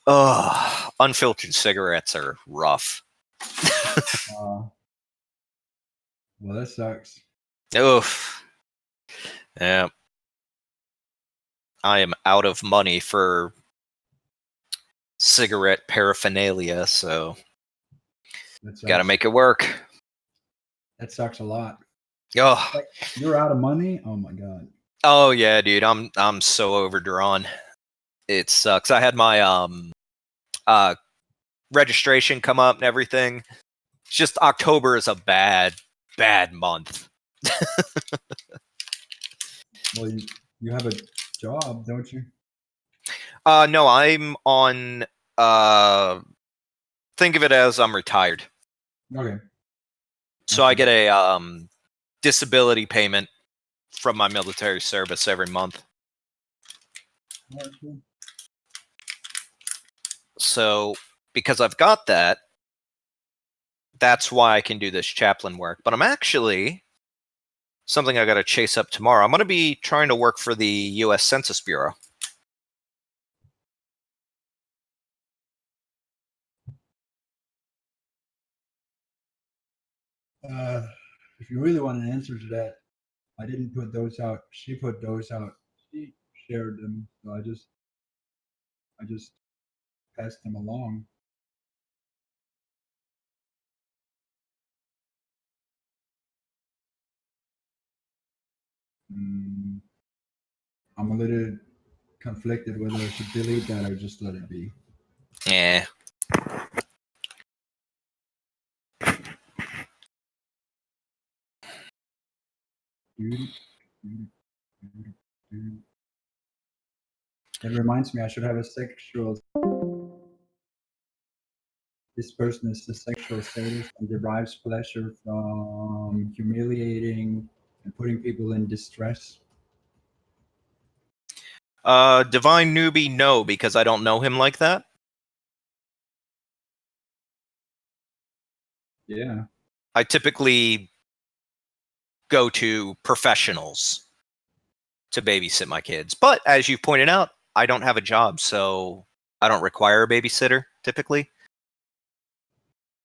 Ugh. Unfiltered cigarettes are rough. Well, that sucks. Oof. Yeah. I am out of money for cigarette paraphernalia, so gotta make it work. That sucks a lot. Oh, Like, you're out of money? Oh my god. oh yeah, dude. I'm so overdrawn. It sucks. I had my registration come up and everything. It's just October is a bad month. Well, you have a job, don't you? No, I'm on think of it as I'm retired. Okay. So I get a disability payment from my military service every month. All right, cool. So because I've got that, that's why I can do this chaplain work. But I'm actually something I got to chase up tomorrow. I'm going to be trying to work for the U.S. Census Bureau. If you really want an answer to that, I didn't put those out. She put those out. She shared them, so I just passed them along. I'm a little conflicted whether I should delete that or just let it be. Yeah. It reminds me I should have a sexual. This person is the sexual sadist and derives pleasure from humiliating and putting people in distress. Divine Newbie, no, because I don't know him like that. Yeah. I typically go to professionals to babysit my kids. But as you pointed out, I don't have a job, so I don't require a babysitter typically.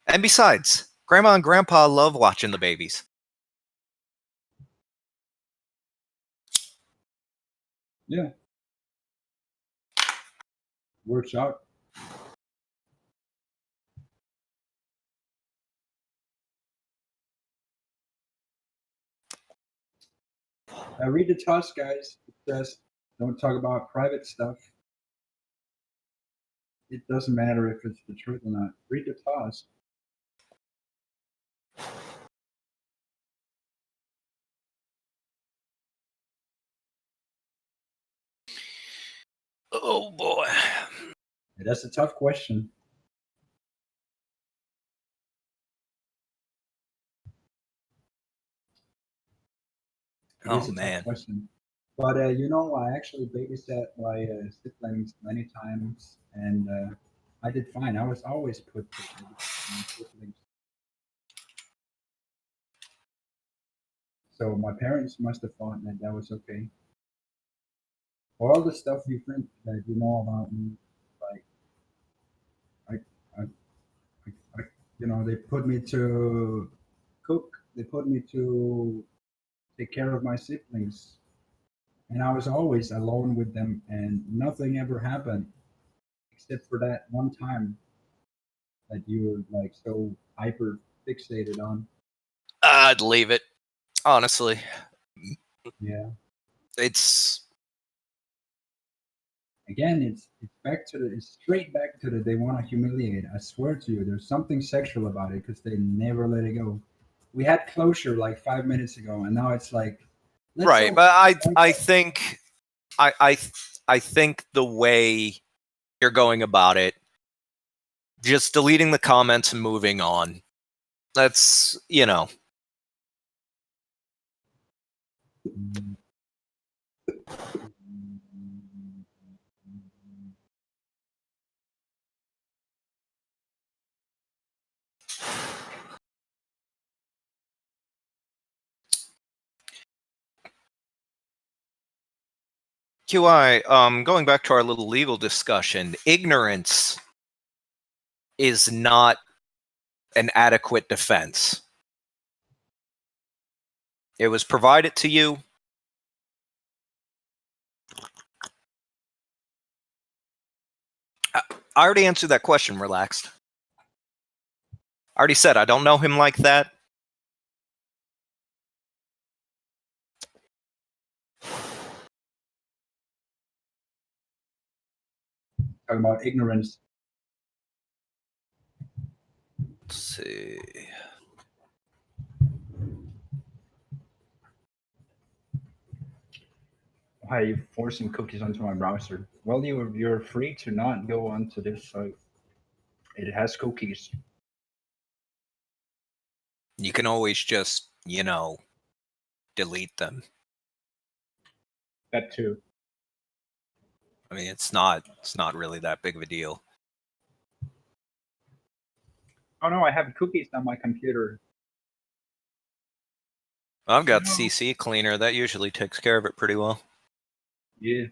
And besides, Grandma and Grandpa love watching the babies. Yeah. Works out. Read the task, guys. It says don't talk about private stuff. It doesn't matter if it's the truth or not. Read the task. Oh boy. That's a tough question. Oh man. Tough question. But I actually babysat my siblings many times, and I did fine. I was always put to my siblings. So my parents must have thought that that was okay. All the stuff you think that you know about me, like I, they put me to cook. They put me to take care of my siblings, and I was always alone with them, and nothing ever happened except for that one time that you were like so hyper fixated on. I'd leave it. Honestly. Yeah. It's Again, it's straight back to the they want to humiliate. I swear to you, there's something sexual about it because they never let it go. We had closure like 5 minutes ago, and now it's like right, but I think I think the way you're going about it just deleting the comments and moving on. That's, you know. QI, going back to our little legal discussion, ignorance is not an adequate defense. It was provided to you. I already answered that question, relaxed. I already said I don't know him like that. Talking about ignorance. Let's see. Why are you forcing cookies onto my browser? Well, you're free to not go onto this site. It has cookies. You can always just, you know, delete them. That too. I mean, it's not really that big of a deal. Oh no, I have cookies on my computer. I've got No. CC Cleaner. That usually takes care of it pretty well. Yeah.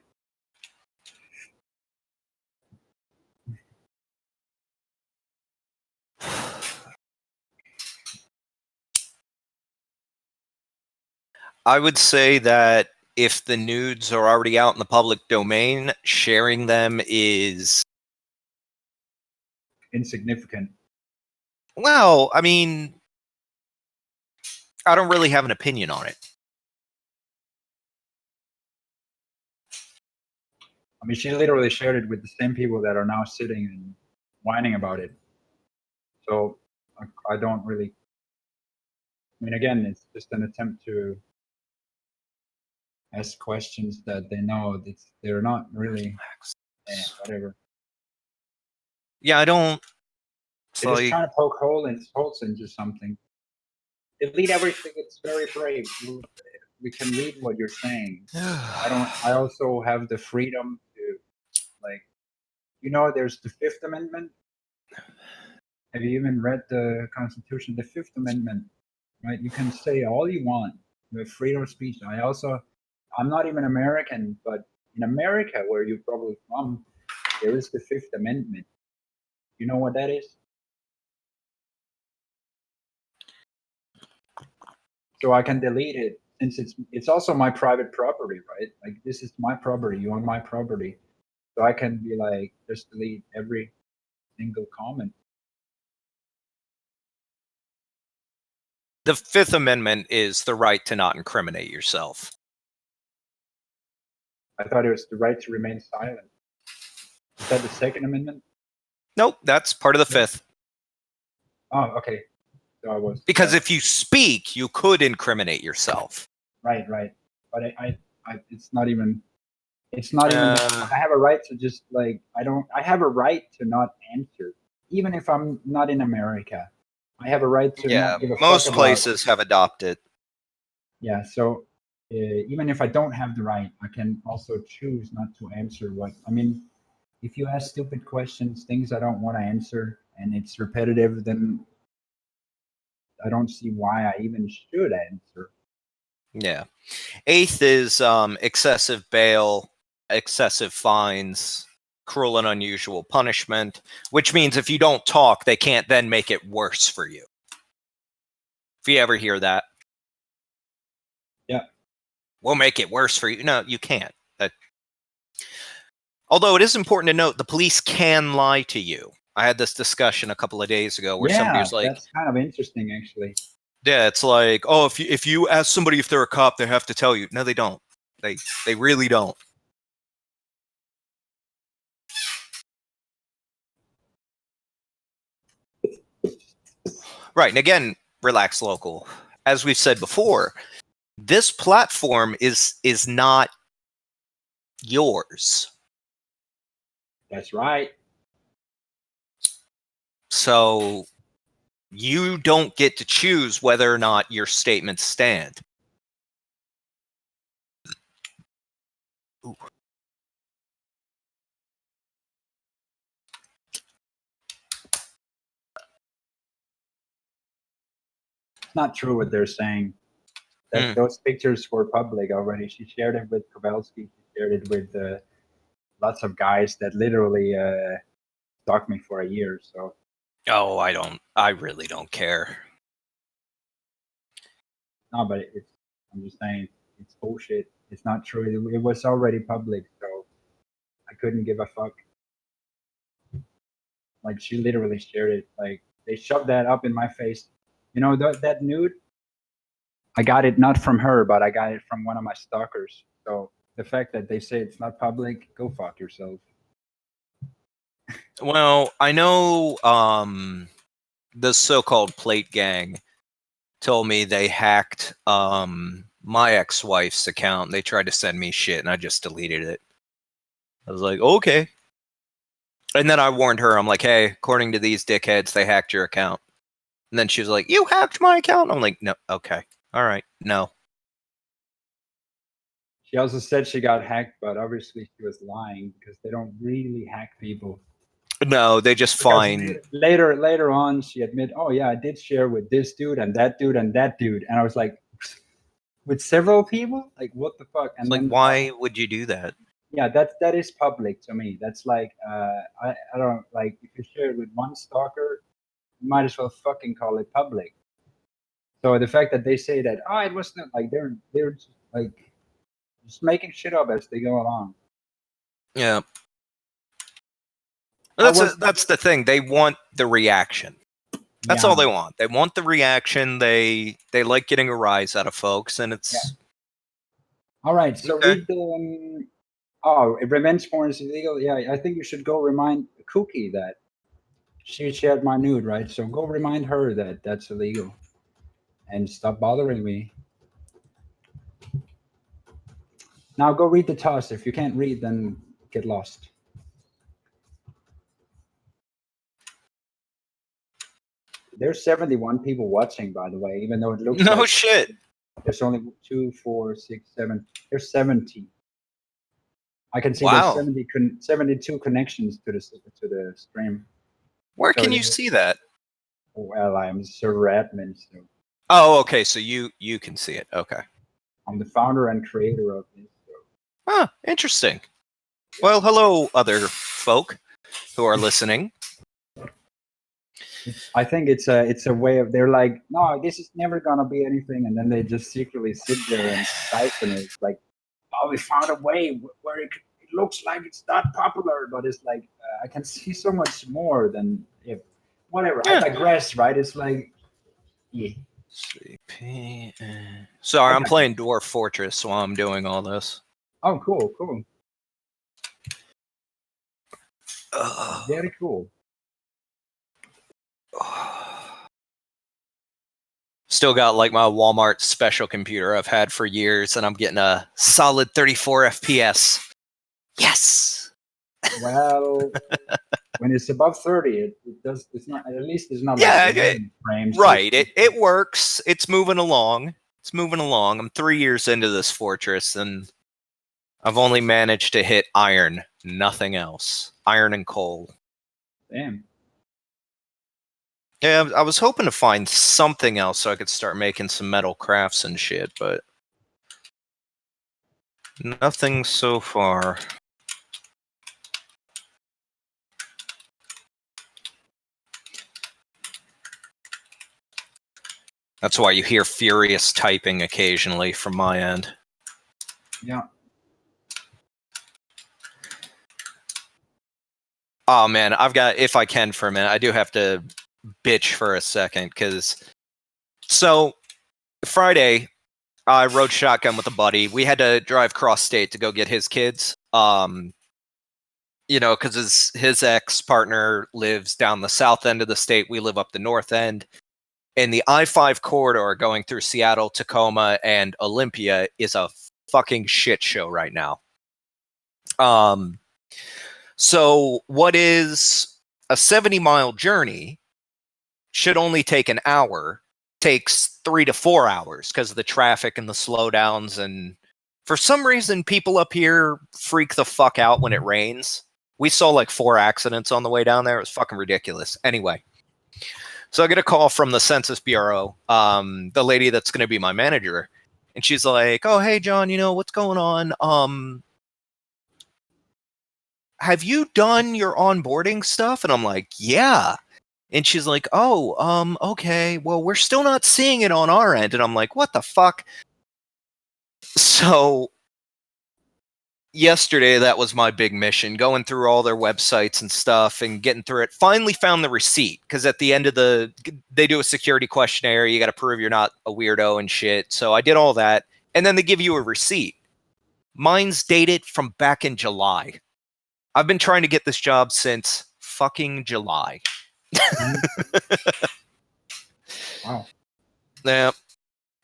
I would say that if the nudes are already out in the public domain, sharing them is... Insignificant. Well, I mean, I don't really have an opinion on it. I mean, she literally shared it with the same people that are now sitting and whining about it. So I don't really. I mean, again, it's just an attempt to ask questions that they know they're not really whatever. Yeah, I don't. They're just trying to poke holes into something. Delete everything. It's very brave. We can read what you're saying. I also have the freedom to, like, you know, there's the Fifth Amendment. Have you even read the Constitution? The Fifth Amendment, right? You can say all you want. You have freedom of speech. I'm not even American, but in America, where you're probably from, there is the Fifth Amendment. You know what that is? So I can delete it since it's also my private property, right? Like, this is my property. You own my property. So I can be like, just delete every single comment. The Fifth Amendment is the right to not incriminate yourself. I thought it was the right to remain silent. Is that the Second Amendment? Nope, that's part of the Fifth. Oh, okay. So I was, because if you speak, you could incriminate yourself. Right. But it's not even. It's not even. I have a right to just, like, I have a right to not answer, even if I'm not in America. I have a right to not give a fuck about. Most places have adopted. Yeah, so even if I don't have the right, I can also choose not to answer what. I mean, if you ask stupid questions, things I don't want to answer, and it's repetitive, then I don't see why I even should answer. Yeah. Eighth is excessive bail, excessive fines, cruel and unusual punishment, which means if you don't talk, they can't then make it worse for you. If you ever hear that. Yeah. We'll make it worse for you. No, you can't. Although it is important to note, the police can lie to you. I had this discussion a couple of days ago where somebody was like, that's kind of interesting, actually. Yeah, it's like, oh, if you ask somebody if they're a cop, they have to tell you. No, they don't. They really don't. Right, and again, relax local. As we've said before, this platform is not yours. That's right. So you don't get to choose whether or not your statements stand. Ooh. Not true what they're saying. That those pictures were public already. She shared it with Kowalski. She shared it with lots of guys that literally stalked me for a year. So. Oh, I really don't care. No, but I'm just saying it's bullshit. It's not true. It was already public, so I couldn't give a fuck. Like, she literally shared it. Like, they shoved that up in my face. You know, that nude, I got it not from her, but I got it from one of my stalkers. So the fact that they say it's not public, go fuck yourself. Well, I know the so-called Plate Gang told me they hacked my ex-wife's account. They tried to send me shit, and I just deleted it. I was like, okay. And then I warned her. I'm like, hey, according to these dickheads, they hacked your account. And then she was like, you hacked my account? I'm like, no, okay. All right, no. She also said she got hacked, but obviously she was lying because they don't really hack people. No, they just find... Later on, she admitted, oh, yeah, I did share with this dude and that dude and that dude. And I was like, with several people? Like, what the fuck? And then, why would you do that? Yeah, that is public to me. That's like, I don't, like, if you share it with one stalker, you might as well fucking call it public. So the fact that they say that, oh, it wasn't, like, they're just, like, just making shit up as they go along. Yeah. That's the thing. They want the reaction. That's all they want. They want the reaction. They like getting a rise out of folks, and it's... Yeah. All right, so read the... oh, revenge porn is illegal? Yeah, I think you should go remind Cookie that she shared my nude, right? So go remind her that that's illegal. And stop bothering me. Now go read the toss. If you can't read, then get lost. There's 71 people watching, by the way, even though it looks no like shit. There's only 2, 4, 6, 7. There's 70. I can see Wow. there's 72 connections to the stream. Where can you see that? Well, I'm server admin, so. Oh, okay. So you can see it. Okay. I'm the founder and creator of this. So. Huh. Interesting. Well, hello, other folk who are listening. I think it's a way of, they're like, no, this is never gonna be anything, and then they just secretly sit there and siphon it. It's like, oh, we found a way where it looks like it's not popular, but it's like I can see so much more than if whatever. Yeah. I digress, right? It's like, yeah. Sorry, I'm playing Dwarf Fortress while I'm doing all this. Oh, cool. Very cool. Still got like my Walmart special computer I've had for years, and I'm getting a solid 34 FPS. Yes. Well, when it's above 30, it does. It's not. At least it's not. Yeah, like frames. Right. It works. It's moving along. I'm 3 years into this fortress, and I've only managed to hit iron. Nothing else. Iron and coal. Damn. Yeah, I was hoping to find something else so I could start making some metal crafts and shit, but nothing so far. That's why you hear furious typing occasionally from my end. Yeah. Oh man, I've got, if I can for a minute, I do have to bitch for a second, because so Friday I rode shotgun with a buddy. We had to drive cross state to go get his kids. You know, because his ex-partner lives down the south end of the state. We live up the north end. And the I-5 corridor going through Seattle, Tacoma, and Olympia is a fucking shit show right now. So what is a 70-mile journey should only take an hour takes 3 to 4 hours because of the traffic and the slowdowns. And for some reason, people up here freak the fuck out when it rains. We saw like 4 accidents on the way down there. It was fucking ridiculous. Anyway, so I get a call from the Census Bureau, the lady that's going to be my manager. And she's like, oh, hey, John, what's going on? Have you done your onboarding stuff? And I'm like, yeah. And she's like, oh, okay. Well, we're still not seeing it on our end. And I'm like, what the fuck? So yesterday, that was my big mission, going through all their websites and stuff and getting through it. Finally found the receipt, because at the end of they do a security questionnaire. You got to prove you're not a weirdo and shit. So I did all that. And then they give you a receipt. Mine's dated from back in July. I've been trying to get this job since fucking July. Wow. Yeah.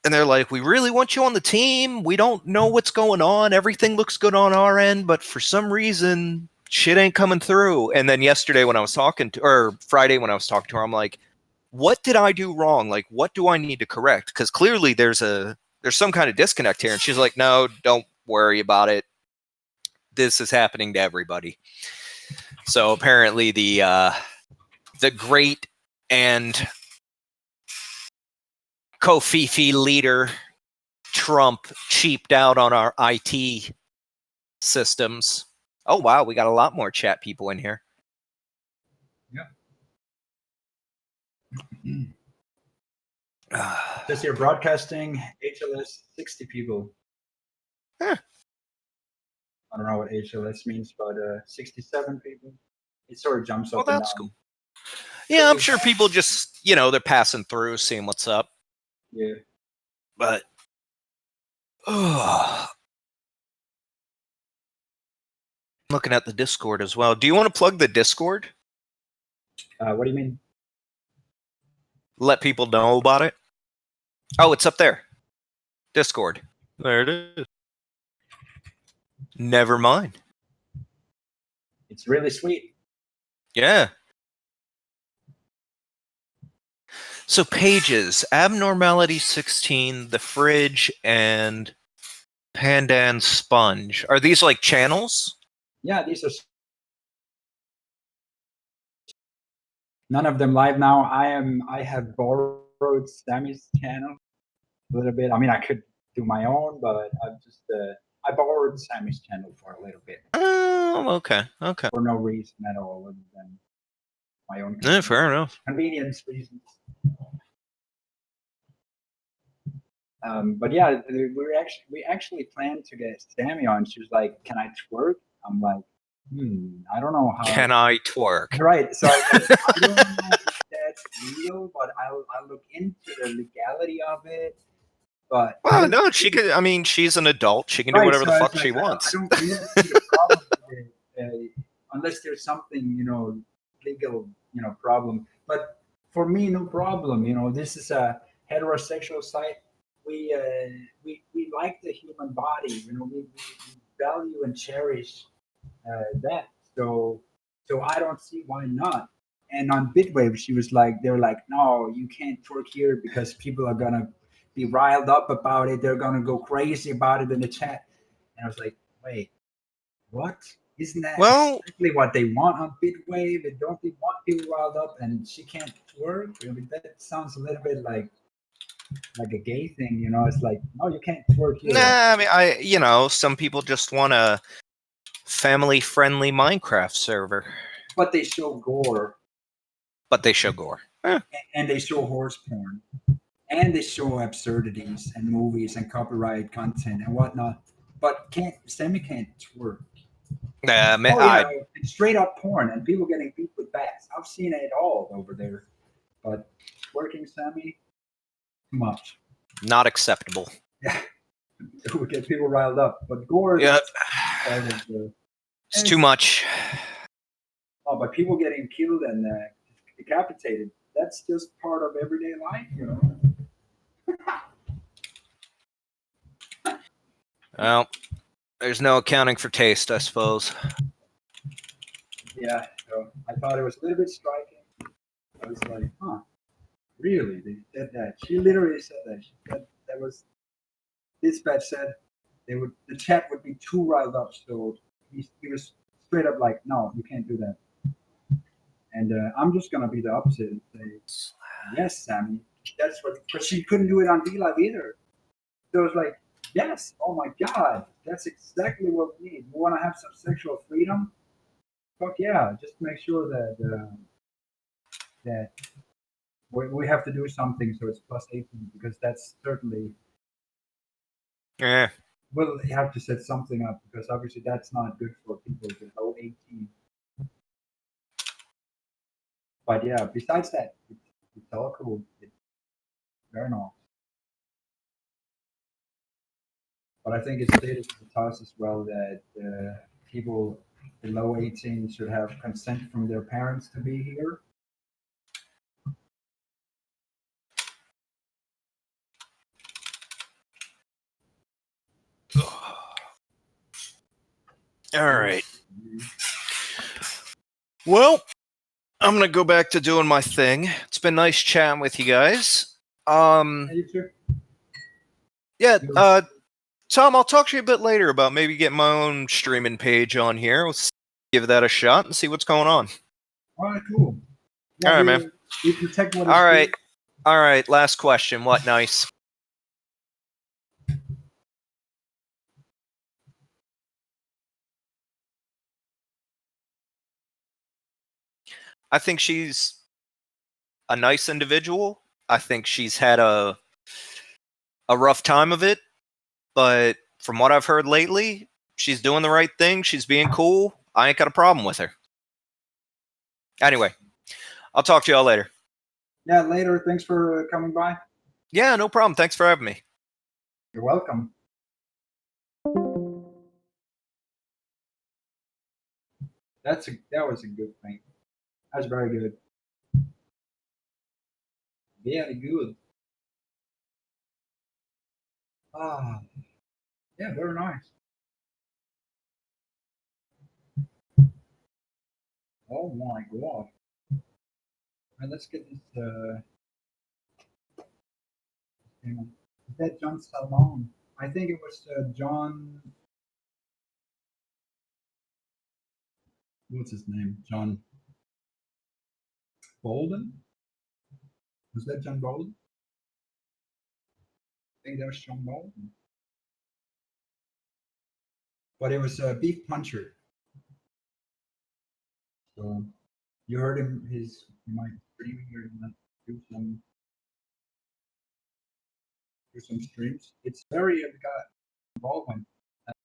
And they're like, we really want you on the team. We don't know what's going on. Everything looks good on our end, but for some reason, shit ain't coming through. And then yesterday when I was talking to, or Friday when I was talking to her, I'm like, what did I do wrong? Like, what do I need to correct? Because clearly there's some kind of disconnect here. And she's like, no, don't worry about it. This is happening to everybody. So apparently the great and Kofifi leader Trump cheaped out on our IT systems. Oh wow, we got a lot more chat people in here. Yeah. This year broadcasting HLS 60 people. Huh. I don't know what HLS means, but 67 people. It sort of jumps up and That's down. cool. Yeah, I'm sure people just, they're passing through, seeing what's up. Yeah. But looking at the Discord as well. Do you want to plug the Discord? What do you mean? Let people know about it? Oh, it's up there. Discord. There it is. Never mind. It's really sweet. Yeah. So pages, Abnormality 16, The Fridge, and Pandan Sponge. Are these like channels? Yeah, these are none of them live now. I have borrowed Sammy's channel a little bit. I mean, I could do my own, but I've just I borrowed Sammy's channel for a little bit. Oh, okay. For no reason at all, other than my own. Yeah, fair enough. Convenience reasons. But yeah, we actually planned to get Sammy on. She was like, "Can I twerk?" I'm like, I don't know how. Can I twerk? Right. So I was like, I don't know if that's legal, but I'll look into the legality of it. But well, no, she could. I mean, she's an adult. She can do whatever the fuck she wants. I don't really see the problem with it, unless there's something legal problem. But for me, no problem. This is a heterosexual site. We like the human body. We value and cherish that. So I don't see why not. And on Bitwave, they were like, no, you can't twerk here because people are gonna be riled up about it. They're gonna go crazy about it in the chat. And I was like, wait, what? Isn't that exactly what they want on Bitwave? And don't they want people riled up? And she can't twerk? I mean, that sounds a little bit like a gay thing, It's like, no, you can't twerk here. Nah, I mean, some people just want a family-friendly Minecraft server. But they show gore. Eh. And they show horse porn. And they show absurdities and movies and copyright content and whatnot. But Sammy can't twerk. Straight up porn and people getting beat with bats. I've seen it all over there. But twerking Sammy, too much. Not acceptable. Yeah. It would get people riled up. But gore it's too much. Oh, but people getting killed and decapitated, that's just part of everyday life, Well, there's no accounting for taste, I suppose. Yeah, so I thought it was a little bit striking. I was like, Really, they said that. She literally said that. She said that was dispatch said the chat would be too riled up. So he was straight up like, no, you can't do that. And I'm just gonna be the opposite and say, yes, Sammy. That's what. Because she couldn't do it on D Live either. So it was like, yes, oh my God, that's exactly what we need. You want to have some sexual freedom? Fuck yeah! Just make sure that we have to do something so it's plus 18 because that's certainly Yeah. we'll have to set something up because obviously that's not good for people below 18. But yeah, besides that, it's all cool. It's very nice. But I think it's stated to the task as well that people below 18 should have consent from their parents to be here. All right. Well, I'm gonna go back to doing my thing. It's been nice chatting with you guys. You too. Yeah. Tom, I'll talk to you a bit later about maybe getting my own streaming page on here. Let's give that a shot and see what's going on. All right, cool. Yeah, All right, man. We protect what is All right. good. All right. Last question. What nice? I think she's a nice individual. I think she's had a rough time of it, but from what I've heard lately, she's doing the right thing. She's being cool. I ain't got a problem with her. Anyway, I'll talk to y'all later. Yeah, later. Thanks for coming by. Yeah, no problem. Thanks for having me. You're welcome. That was a good thing. That's very good. Very good. Ah, yeah, very nice. Oh my god. And let's get this. Hang on. Is that John Salmon? I think it was John. What's his name? John Boulden? Was that John Boulden? I think that was John Boulden. But it was Beef Puncher. So you heard him. You might stream here and do some streams. It's very got involvement.